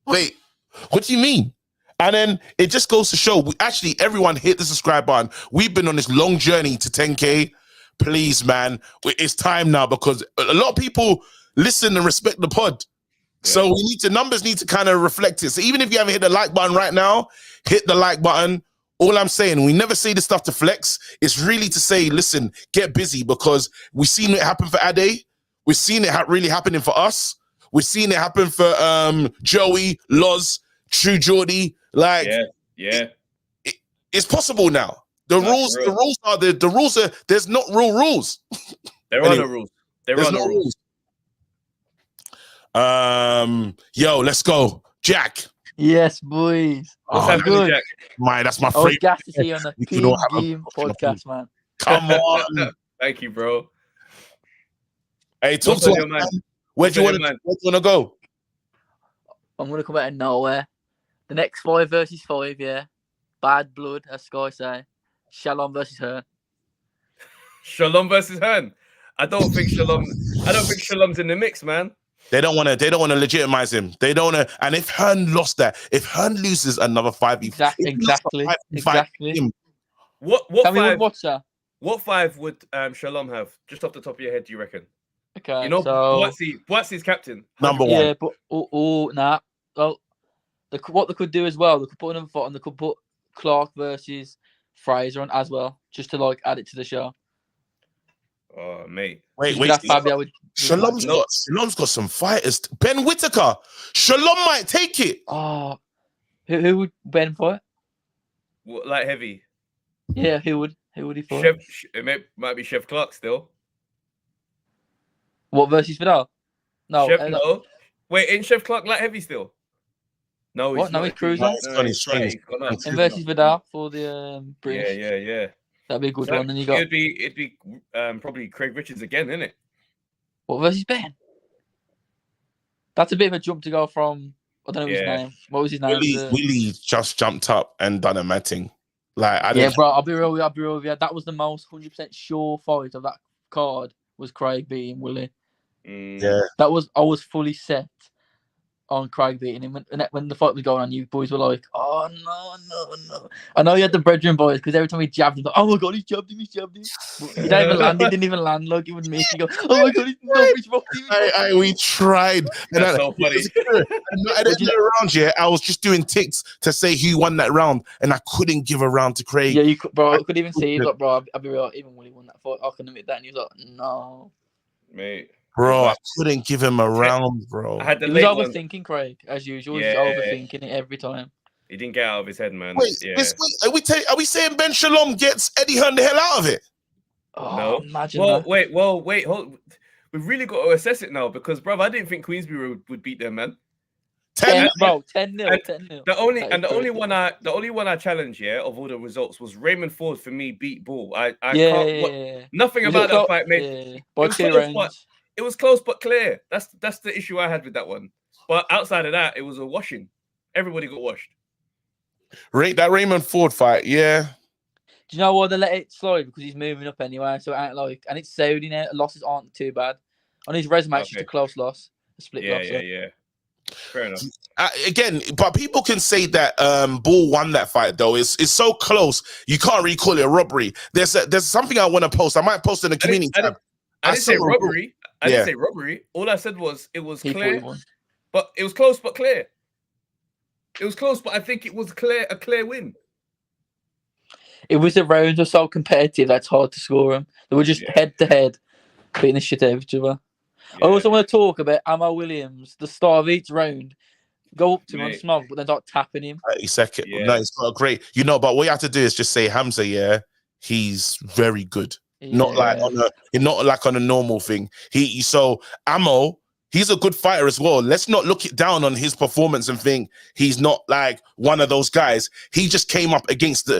S2: Wait, what do you mean? And then it just goes to show, everyone hit the subscribe button. We've been on this long journey to 10K. Please, man, it's time now because a lot of people listen and respect the pod. Yeah. So numbers need to kind of reflect it. So even if you haven't hit the like button right now, hit the like button. All I'm saying, we never say this stuff to flex. It's really to say, listen, get busy because we've seen it happen for Ade. We've seen it really happening for us. We've seen it happen for Joey, Loz, True Geordie. It's possible now. The rules are. There's not real rules.
S1: There are no rules. There are no rules.
S2: Yo, let's go, Jack.
S8: Yes, boys.
S1: What's happening, Jack?
S2: That's my
S8: I was
S2: favorite.
S8: gassed to see you on the Ping Game podcast, man.
S2: Come on.
S1: Thank you, bro.
S2: Hey, talk to us, man. Where do you want to go?
S8: I'm going to come out of nowhere. The next 5 versus 5, Bad blood, as Sky say. Shalom versus Hearn.
S1: Shalom versus Hearn. I don't think Shalom's in the mix, man.
S2: They don't want to legitimize him. They don't want to. And if Hearn lost that, if Hearn loses another 5,
S8: exactly.
S1: What 5 would Shalom have? Just off the top of your head, do you reckon?
S8: Okay,
S1: you know,
S8: so
S1: Boatsie's captain.
S2: Number 1.
S8: Yeah, but nah. Well, what they could do as well, they could put another foot on. They could put Clark versus Fraser on as well, just to add it to the show.
S1: Oh, mate.
S2: Wait. Shalom's got some fighters. Ben Whitaker. Shalom might take it.
S8: Oh, who would Ben fight?
S1: What, light heavy?
S8: Yeah, who would he fight?
S1: Might be Chef Clark still.
S8: What versus Vidal? No.
S1: No. Wait, ain't Chef Clark light heavy still? No, he's
S8: he's cruising. And versus Vidal for the British.
S1: Yeah.
S8: That'd be a good one. Then you got
S1: it'd be probably Craig Richards again, isn't it?
S8: What versus Ben? That's a bit of a jump to go from. I don't know his name. What was his name?
S2: Willie just jumped up and done a matting. Bro,
S8: I'll be real with you. That was the most 100% sure fight of that card. Was Craig beating Willie?
S2: Yeah,
S8: I was fully set on Craig beating him. When the fight was going on, you boys were like, "Oh no!" I know you had the brethren boys because every time he jabbed him, like, "Oh my god, he jabbed him!" But he didn't even land. He didn't even land. Like even me, you go, "Oh my god,
S2: we tried."
S1: That's so funny.
S2: I didn't do a round yet. I was just doing ticks to say who won that round, and I couldn't give a round to Craig.
S8: Yeah, I could even see. Like, bro, I'll be real. Even when he won that fight, I can admit that, and he was like, "No,
S1: mate."
S2: Bro, I couldn't give him a round, bro.
S8: He was overthinking, Craig, as usual. He's overthinking it every time.
S1: He didn't get out of his head, man.
S2: Wait, are we saying Ben Shalom gets Eddie Hearn the hell out of it?
S8: Oh,
S1: no.
S8: Imagine that.
S1: Wait. Hold. We've really got to assess it now because, bro, I didn't think Queensbury would beat them, man.
S8: 10-0. 10-0.
S1: The only one I challenged, of all the results was Raymond Ford for me beat Bull. Nothing about that fight made. It was close but clear. That's the issue I had with that one. But outside of that, it was a washing. Everybody got washed.
S2: That Raymond Ford fight, yeah.
S8: Do you know why they let it slide? Because he's moving up anyway. So it ain't and it's Saudi now. Losses aren't too bad. On his resume, it's just a close loss, a split loss.
S1: Yeah. Fair enough.
S2: Again, but people can say that Bull won that fight though. It's so close. You can't really call it a robbery. There's something I want to post. I might post in the community tab.
S1: I didn't say robbery. I didn't say robbery. All I said was it was clear, but it was close but clear. It was close, but I think it was a clear win.
S8: It was the rounds were so competitive that's hard to score them. They were just head to head, beating the shit out of each other. Yeah. I also want to talk about Ammo Williams. The start of each round, Go up to him on
S1: Mate.
S8: smoke, but then start tapping him.
S2: 30 seconds.
S1: Yeah.
S2: No, it's not great. You know, but what you have to do is just say Hamza, yeah, he's very good. Not like on a normal thing. So Ammo, he's a good fighter as well. Let's not look it down on his performance and think he's not like one of those guys. He just came up against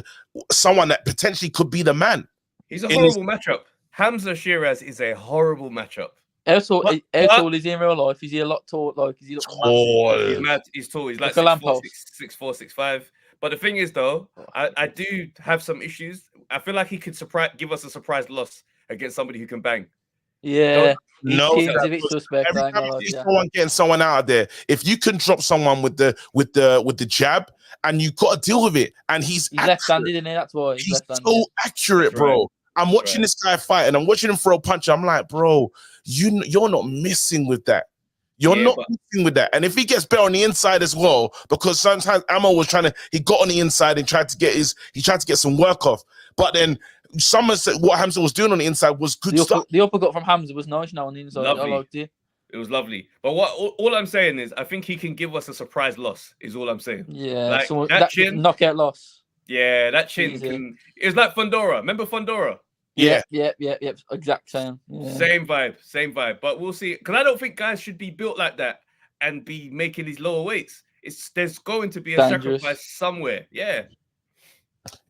S2: someone that potentially could be the man.
S1: He's a horrible matchup. Hamza Shiraz is a horrible matchup.
S8: How tall is he in real life? Is he a lot tall? Like, is he
S2: tall?
S1: He's mad. He's tall. He's like
S8: a lamppost.
S1: 6'4", 6'5". But the thing is, though, I do have some issues. I feel like he could give us a surprise loss against somebody who can bang.
S8: Yeah.
S2: No, every time you see someone getting someone out of there, if you can drop someone with the jab, and you got to deal with it, and he's
S8: left-handed in it. That's why
S2: he's so accurate, bro. Right. I'm watching this guy fight, and I'm watching him throw a punch. I'm like, bro, you're not missing with that. You're not missing with that. And if he gets better on the inside as well, because sometimes Ammo was he got on the inside and tried to get some work off. But then someone said what Hamza was doing on the inside was good stuff.
S8: The uppercut from Hamza was nice now on the inside.
S1: Lovely.
S8: I liked it.
S1: It was lovely. But all I'm saying is I think he can give us a surprise loss, is all I'm saying.
S8: Yeah. Like, that chin, knockout loss.
S1: Yeah, that chin can. It was like Fundora. Remember Fundora?
S8: Yeah. Exact same. Yeah.
S1: Same vibe. But we'll see. Because I don't think guys should be built like that and be making these lower weights. There's going to be a sacrifice somewhere. Yeah.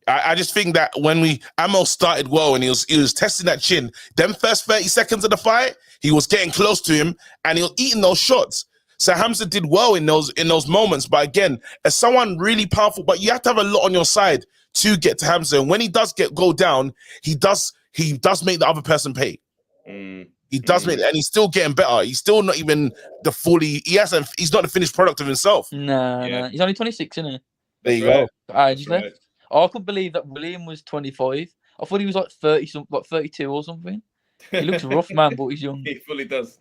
S2: I just think that when Ammo started well and he was testing that chin, them first 30 seconds of the fight, he was getting close to him and he was eating those shots. So Hamza did well in those moments. But again, as someone really powerful, but you have to have a lot on your side to get to Hamza. And when he does go down, he does make the other person pay. He does make it, and he's still getting better. He's still not even he's not the finished product of himself.
S8: No. He's only 26, isn't he?
S2: There you go.
S8: I couldn't believe that William was 25. I thought he was like 30, like 32 or something. He looks rough, man, but he's young.
S1: He fully does.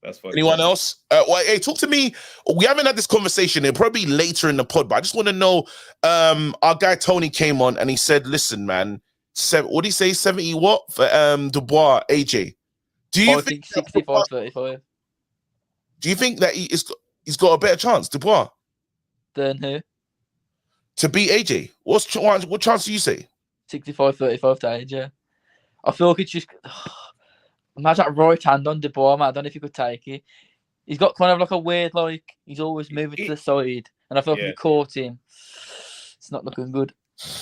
S1: That's funny.
S2: Anyone else? Hey, talk to me. We haven't had this conversation. It'll probably be later in the pod, but I just want to know. Our guy Tony came on and he said, "Listen, man, what did he say? 70 what for Dubois AJ? Do you think
S8: 65-35?
S2: Do you think that he's got a better chance, Dubois,
S8: than who?
S2: To beat AJ? What chance do you say?
S8: 65-35 to AJ. I feel like it's just. Imagine that right hand on Dubois, man. I don't know if you could take it. He's got kind of like a weird, he's always moving to the side. And I feel like if you caught him, it's not looking good.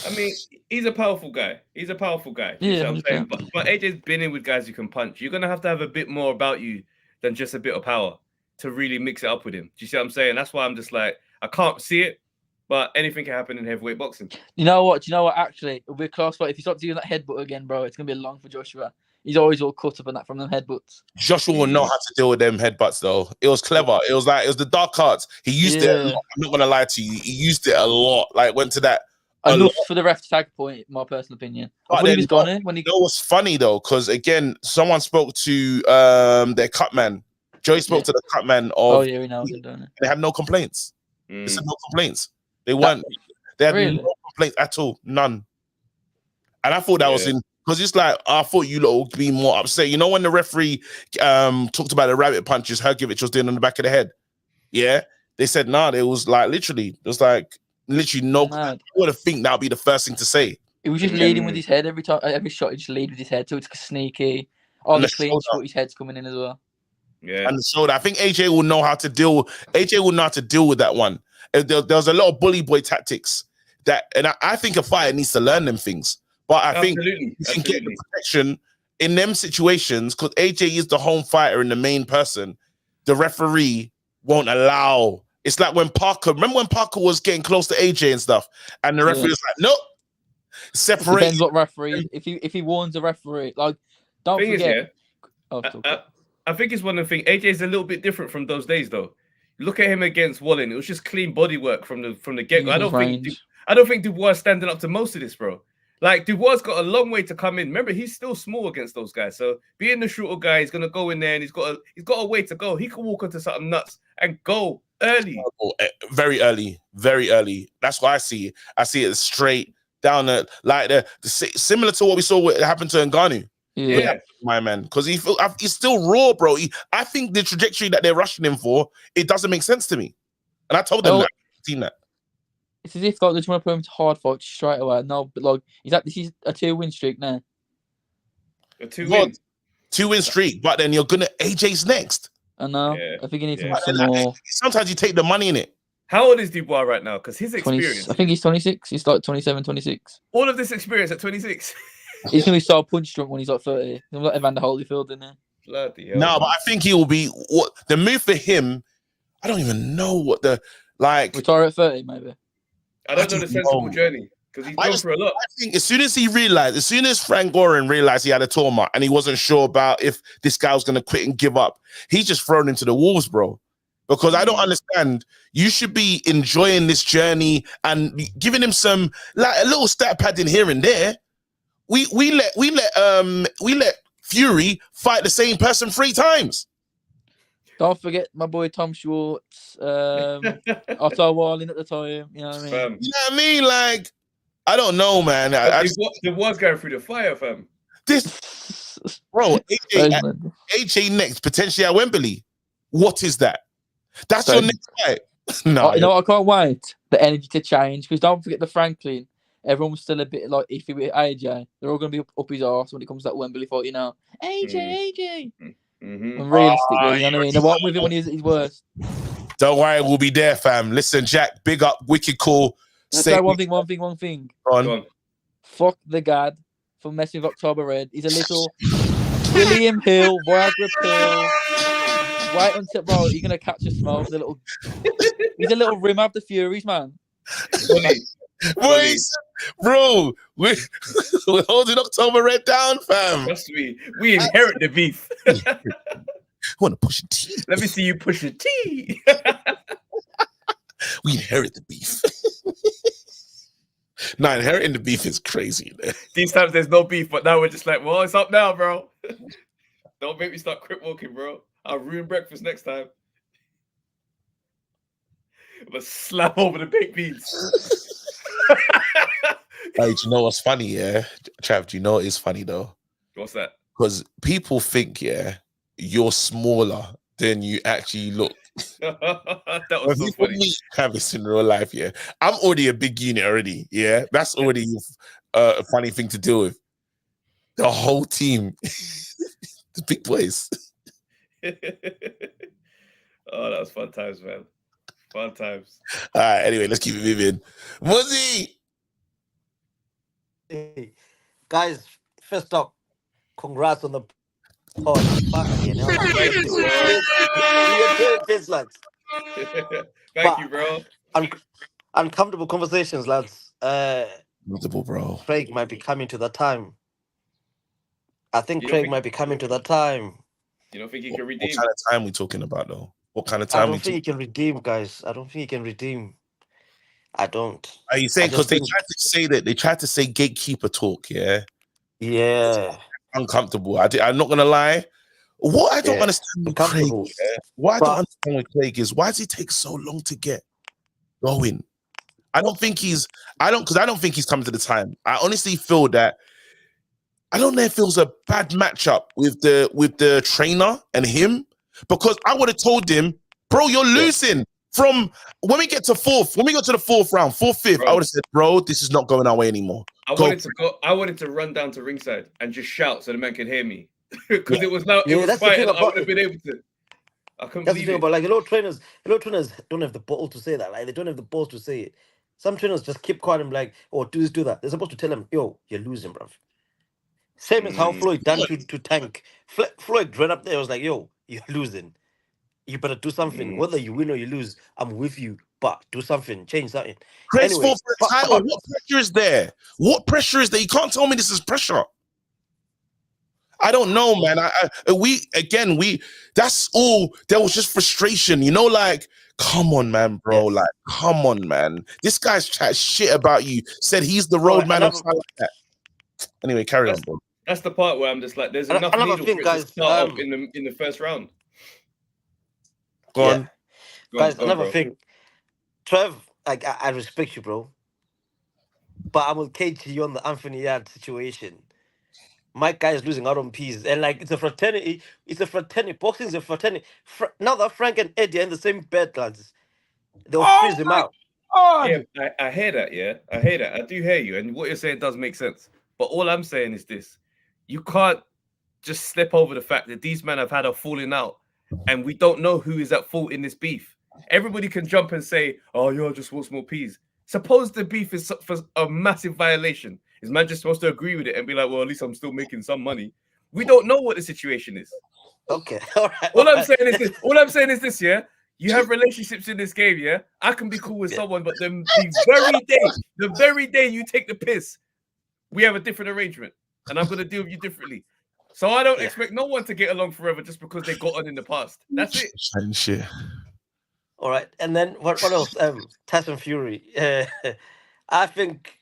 S1: I mean, he's a powerful guy. You know what I'm saying? But AJ's been in with guys who can punch. You're going to have a bit more about you than just a bit of power to really mix it up with him. Do you see what I'm saying? That's why I'm just like, I can't see it, but anything can happen in heavyweight boxing.
S8: You know what? Actually, it'll be a close fight. If you start doing that headbutt again, bro, it's going to be long for Joshua. He's always all cut up and that from them headbutts.
S2: Joshua will know how to deal with them headbutts, though. It was clever. It was the dark arts. He used it a lot. I'm not going to lie to you. He used it a lot. Went to that.
S8: Enough for the ref to tag point, my personal opinion. When he was gone in. It was
S2: funny, though, because, again, someone spoke to their cut man. Joey spoke to the cut man of...
S8: we know it, don't it?
S2: They had no complaints. They said no complaints. They weren't... They had no complaints at all. None. And I thought that was in... Because it's like, I thought you lot would be more upset. You know when the referee talked about the rabbit punches Hergovich was doing on the back of the head? Yeah? They said, it was literally no... I would have think that would be the first thing to say.
S8: He was just leading with his head every time. Every shot, he just lead with his head. So it's sneaky. The clinch, but his head's coming in as well.
S1: Yeah.
S2: And so I think AJ will know how to deal with that one. There was a lot of bully boy tactics and I think a fighter needs to learn them things. But I think you can get the protection in them situations because AJ is the home fighter and the main person. The referee won't allow. It's like remember when Parker was getting close to AJ and stuff, and the referee was like, "Nope, separate."
S8: Depends what referee. If he warns the referee, don't forget.
S1: I think it's one of the things. AJ is a little bit different from those days, though. Look at him against Wallen. It was just clean body work from the get go. I don't think Dubois is standing up to most of this, bro. Dubois got a long way to come in. Remember, he's still small against those guys. So being the shorter guy, he's gonna go in there and he's got a way to go. He can walk into something nuts and go early.
S2: Very early, very early. That's why I see it. I see it straight down similar to what we saw what happened to Ngannou.
S5: Yeah.
S2: My man, because he's still raw, bro. I think the trajectory that they're rushing him for, it doesn't make sense to me. And I told them that. Seen that.
S8: It's as if like they just want to put him to hard fight straight away. No, but like this is a 2-win streak now.
S1: A 2-win
S2: streak, but then you're gonna AJ's next.
S8: I know.
S1: Yeah.
S8: I think he needs
S2: But
S8: some
S2: then,
S8: more.
S2: sometimes you take the money in it.
S1: How old is Dubois right now? Because his experience.
S8: I think he's 26. He's like 27, 26.
S1: All of this experience at 26.
S8: He's gonna be so punch drunk when he's like 30. He's like Evander Holyfield in there.
S1: Bloody hell.
S2: No, but I think he will be what the move for him. I don't even know what the like.
S8: Retire at 30, maybe.
S1: I don't know the sensible journey because he's gone through a lot.
S2: I think as soon as Frank Goran realized he had a trauma and he wasn't sure about if this guy was going to quit and give up, he's just thrown into the wolves, bro. Because I don't understand. You should be enjoying this journey and giving him some like a little stat padding here and there. We let Fury fight the same person 3 times.
S8: Don't forget my boy Tom Schwartz, Otto Warling at the time. You know what I mean?
S2: You know what I mean? Like, I don't know, man.
S1: There was going through the fire, fam.
S2: This, bro, AJ next, potentially at Wembley. What is that? That's your next fight. No,
S8: you know what? I can't wait the energy to change because don't forget the Franklin. Everyone was still a bit like iffy with AJ. They're all going to be up his arse when it comes to that Wembley fight, you know. AJ. And realistically, you know what I mean? They weren't with him when he's at his worst.
S2: Don't worry, we'll be there, fam. Listen, Jack, big up, wicked cool.
S8: Say one thing.
S2: Go on.
S8: Fuck the gad for messing with October Red. He's a little William Hill, Viagra pill. Wait until, bro, you're going to catch a smoke. He's a little rim of the Furies, man.
S2: Bro, we're holding October Red down, fam.
S1: Trust me, we inherit the beef.
S2: Want to push a T?
S1: Let me see you push a T.
S2: We inherit the beef. Nah, inheriting the beef is crazy. Man.
S1: These times there's no beef, but now we're just like, well, it's up now, bro. Don't make me start crip walking, bro. I'll ruin breakfast next time. I'm gonna slap over the baked beans.
S2: Hey, do you know what's funny, yeah? Trav, do you know what is funny though?
S1: What's that?
S2: Because people think, yeah, you're smaller than you actually look.
S1: That was so funny.
S2: Meet Travis in real life, yeah. I'm already a big unit already, yeah. That's already a funny thing to deal with. The whole team, the big boys.
S1: Oh, that was fun times, man. Fun times.
S2: All right, anyway, let's keep it moving. Muzzy!
S9: Hey, guys, first up, congrats on the pod. You know?
S1: Thank you, bro.
S9: Uncomfortable conversations, lads.
S2: Multiple, bro.
S9: Craig might be coming to that time. I think Craig might be coming to that time.
S1: You don't think he can redeem?
S2: What kind of time we talking about, though? What kind of time?
S9: I don't think he can redeem, guys. I don't think he can redeem. I don't.
S2: Are you saying because they tried to say that they tried to say gatekeeper talk? Yeah.
S9: Yeah.
S2: Uncomfortable. I'm not gonna lie. What I don't understand with Craig. Yeah? What I don't understand with Craig is why does he take so long to get going? I don't think he's coming to the time. I honestly feel that I don't know if it was a bad matchup with the trainer and him, because I would have told him, bro, you're losing. From when we get to the fourth round, fifth, bro, I would have said, bro, this is not going our way anymore.
S1: I wanted to run down to ringside and just shout so the man could hear me. Because it was fighting, I would have been able to. I couldn't believe it.
S9: But like a lot of trainers don't have the bottle to say that. Like they don't have the balls to say it. Some trainers just keep quiet and be like, oh, do this, do that. They're supposed to tell him, yo, you're losing, bro. Same as how Floyd done to Tank. Floyd ran up there, was like, yo, you're losing. You better do something. Whether you win or you lose, I'm with you. But do something. Change something.
S2: Craig's anyway, for the title. What pressure is there? What pressure is there? You can't tell me this is pressure. I don't know, man. That's all. There was just frustration. You know, like, come on, man, bro. Like, come on, man. This guy's chat shit about you. Said he's the road man. Like that. Anyway, carry on, bro.
S1: That's the part where I'm just like, there's enough needle for it to start off in the first round.
S2: Go on.
S9: Guys, another thing. Trev, I respect you, bro. But I will cage you on the Anthony Yard situation. my guy is losing out on peas, and like it's a fraternity. It's a fraternity. Boxing is a fraternity. Now that Frank and Eddie are in the same bed, lads, they'll freeze him out.
S1: Yeah, I hear that. Yeah, I hear that. I do hear you, and what you're saying does make sense. But all I'm saying is this: you can't just slip over the fact that these men have had a falling out, and we don't know who is at fault in this beef. Everybody can jump and say, "Oh, you just want more peas." Suppose the beef is for a massive violation. Is man just supposed to agree with it and be like, "Well, at least I'm still making some money"? We don't know what the situation is.
S9: Okay, all right.
S1: All I'm saying is this. All I'm saying is this. Yeah, you have relationships in this game. Yeah, I can be cool with someone, but the very day you take the piss, we have a different arrangement, and I'm gonna deal with you differently. So I don't expect no one to get along forever just because they got on in the past. That's it.
S2: And shit.
S9: All right, and then what else? Tyson Fury. I think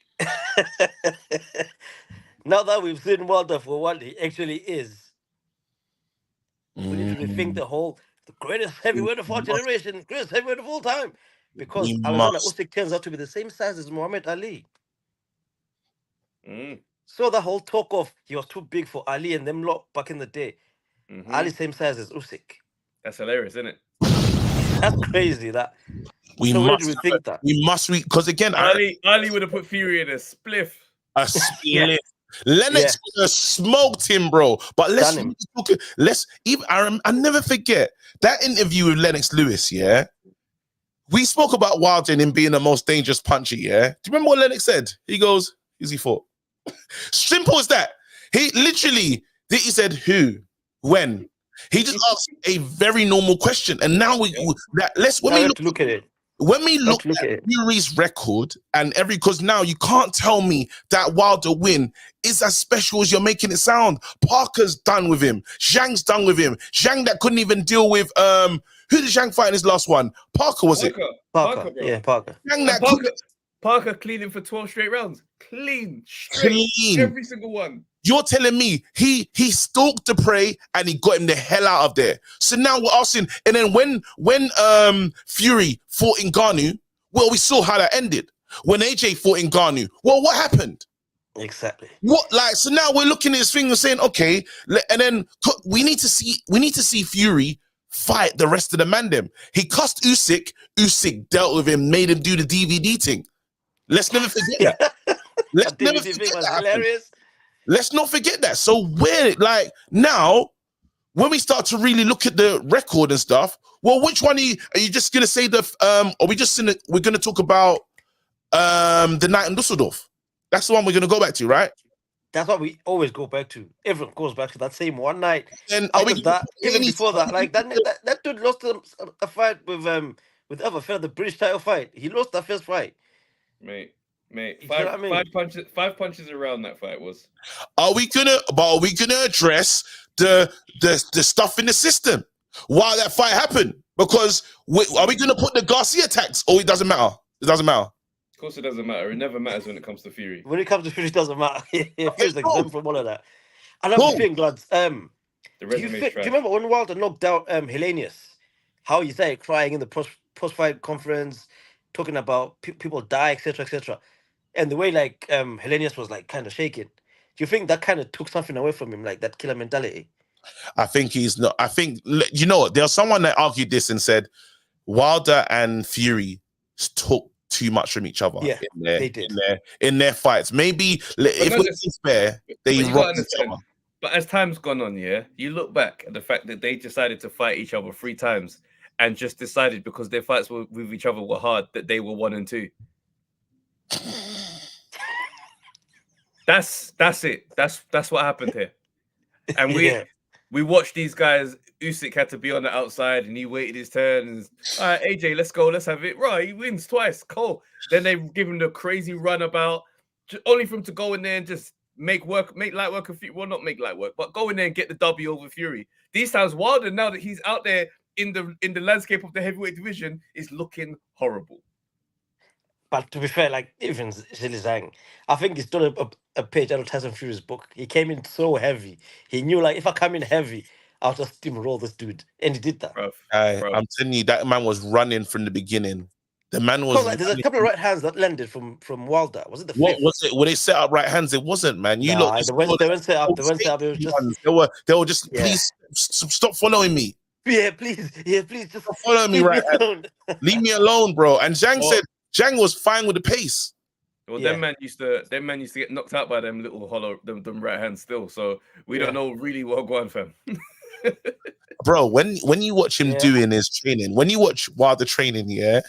S9: now that we've seen Wilder for what he actually is, we need to rethink the greatest heavyweight of our generation, greatest heavyweight of all time, because Alexander Usyk turns out to be the same size as Muhammad Ali. So the whole talk of he was too big for Ali and them lot back in the day. Ali same size as Usyk.
S1: That's hilarious, isn't it?
S9: That's crazy. That
S2: we
S9: rethink that.
S2: We must because again,
S1: Ali would have put Fury in a spliff.
S2: A split. Lennox would have smoked him, bro. But I never forget that interview with Lennox Lewis. Yeah, we spoke about Wilder and him being the most dangerous puncher. Yeah, do you remember what Lennox said? He goes, "Who's he fought?" Simple as that. He said who, when. He just asked a very normal question, and now when we look at Fury's record and because now you can't tell me that Wilder win is as special as you're making it sound. Parker's done with him. Zhang's done with him. Zhang that couldn't even deal with who did Zhang fight in his last one? Parker was it?
S9: Parker, bro. Yeah, Parker.
S1: Parker cleaning for 12 straight rounds. Clean. Every single one.
S2: You're telling me he stalked the prey and he got him the hell out of there. So now we're asking, and then when Fury fought in Ngannou, well, we saw how that ended. When AJ fought in Ngannou, well, what happened?
S9: Exactly.
S2: So now we're looking at this thing and saying, okay, and then we need to see Fury fight the rest of the mandem. He cussed Usyk. Usyk dealt with him, made him do the DVD thing. Let's never forget that.
S9: Hilarious.
S2: Let's not forget that. So now, when we start to really look at the record and stuff, well, which one are you just gonna say we're gonna talk about the night in Dusseldorf? That's the one we're gonna go back to, right?
S9: That's what we always go back to. Everyone goes back to that same one night.
S2: And
S9: even before that, like that dude lost a fight with other fella, the British title fight. He lost that first fight.
S1: Mate, five punches around that fight was.
S2: Are we gonna address the stuff in the system while that fight happened? Because are we gonna put the Garcia tax? Or it doesn't matter? It doesn't matter.
S1: Of course, it doesn't matter. It never matters when it comes to Fury.
S9: When it comes to Fury, it doesn't matter. Fury's exempt from all of that. Another thing, lads.
S1: The resume
S9: do you remember when Wilder knocked out Hellenius? How he started crying in the post-fight conference, talking about people die, etc., etc. And the way Hellenius was kind of shaking. Do you think that kind of took something away from him, like that killer mentality?
S2: I think he's not. I think there's someone that argued this and said Wilder and Fury took too much from each other.
S9: Yeah, they did
S2: in their fights. Maybe if it's fair, they robbed each other.
S1: But as time's gone on, you look back at the fact that they decided to fight each other 3 times and just decided because their fights with each other were hard that they were 1 and 2. That's it. That's what happened here. And we watched these guys. Usyk had to be on the outside and he waited his turn. And all right, AJ, let's go. Let's have it. Right, he wins twice. Cool. Then they give him the crazy runabout, only for him to go in there and just make light work of Fury. Well, not make light work, but go in there and get the W over Fury. These times, Wilder, now that he's out there in the landscape of the heavyweight division, is looking horrible.
S9: But to be fair, even Zhang, I think he's done a page out of Tyson Fury's book. He came in so heavy. He knew, if I come in heavy, I'll just steamroll this dude. And he did that.
S2: I'm telling you, that man was running from the beginning. The man
S9: Can't
S2: was.
S9: lie, there's a couple of right hands that landed from Wilder. Was it the
S2: What
S9: fifth?
S2: was it? Were they set up right hands? It wasn't, man. You
S9: Nah,
S2: look.
S9: they went set up. They went set up. It was just
S2: They were just.
S9: Yeah.
S2: Please stop following me.
S9: yeah, please, just
S2: Stop following me
S9: leave
S2: right.
S9: alone.
S2: Leave me alone, bro. And Zhang
S1: Well-
S2: said Zhang was fine with the pace.
S1: Well,
S9: Yeah.
S1: them man used to get knocked out by them little hollow them right hands still. So we don't know really what go on, fam.
S2: Bro, when you watch him
S9: Yeah.
S2: doing his training, when you watch Wilder training, yeah.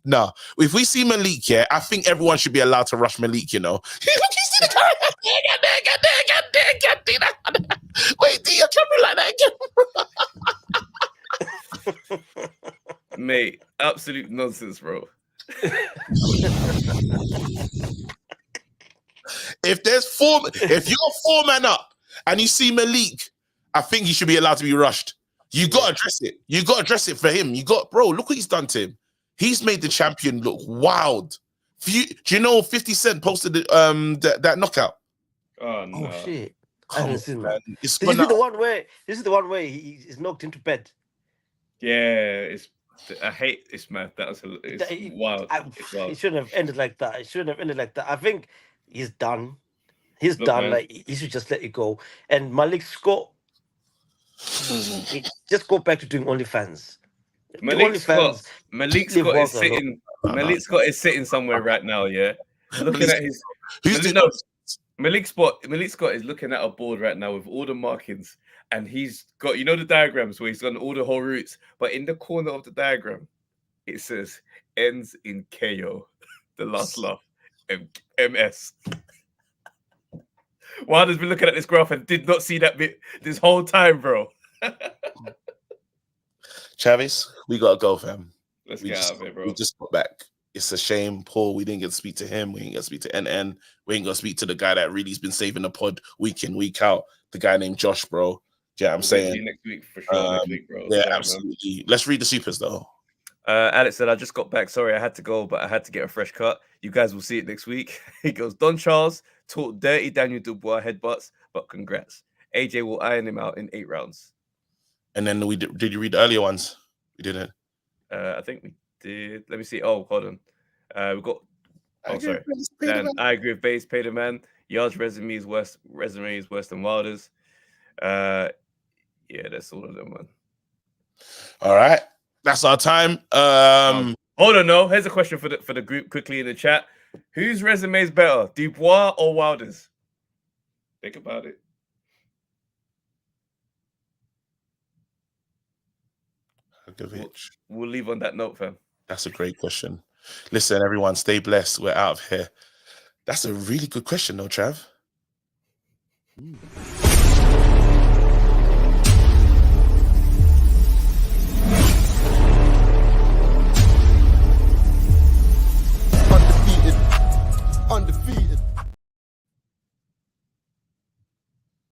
S2: No, if we see Malik, yeah, I think everyone should be allowed to rush Malik, you know. Wait, do you come like that again?
S1: Mate, absolute nonsense, bro.
S2: If you're 4 man up and you see Malik, I think he should be allowed to be rushed. You got to address it. You got to address it for him. Bro, look what he's done to him. He's made the champion look wild. Do you know 50 Cent posted that knockout?
S1: Oh no.
S9: Oh shit! I
S2: Come
S9: haven't
S2: on,
S9: seen
S2: man.
S9: that.
S2: It's
S9: This is the one where he's knocked into bed.
S1: Yeah, I hate this, man. It's wild. It's wild.
S9: It shouldn't have ended like that. I think he's done. He's
S1: Look,
S9: done.
S1: man.
S9: Like he should just let it go. And Malik Scott, just go back to doing OnlyFans.
S1: Malik Scott
S9: leave
S1: is
S9: Wilder
S1: sitting. Malik Scott is sitting somewhere right now. Yeah, looking at his.
S2: Who's
S1: Malik Scott is looking at a board right now with all the markings, and he's got the diagrams where he's got all the whole routes, but in the corner of the diagram, it says ends in KO, the last laugh, MS. Wilder's been looking at this graph and did not see that bit this whole time, bro.
S2: Travis, we gotta go, fam.
S1: Let's get out of here, bro.
S2: We just got back. It's a shame, Paul. We didn't get to speak to him. We didn't get to speak to NN. We ain't got to speak to the guy that really's been saving the pod week in, week out. The guy named Josh, bro. Yeah, I'm saying.
S1: See you next week for sure. Next week, bro.
S2: Yeah,
S1: Sorry,
S2: absolutely. Let's read the supers though.
S1: Alex said, I just got back. Sorry, I had to go, but I had to get a fresh cut. You guys will see it next week. He goes, Don Charles taught dirty Daniel Dubois headbutts, but congrats. AJ will iron him out in 8 rounds.
S2: And then did you read the earlier ones? We didn't.
S1: I think we did. Let me see. Oh, hold on. We got. Oh, sorry. Dan, I agree with Base. Pay the man. Yard's resume is worse than Wilder's. Yeah, that's all of them, man.
S2: All right, that's our time.
S1: Hold on, no. Here's a question for the group quickly in the chat. Whose resume is better, Dubois or Wilder's? Think about it. We'll leave on that note, fam.
S2: That's a great question. Listen, everyone, stay blessed. We're out of here. That's a really good question, though, Trav.
S10: Undefeated.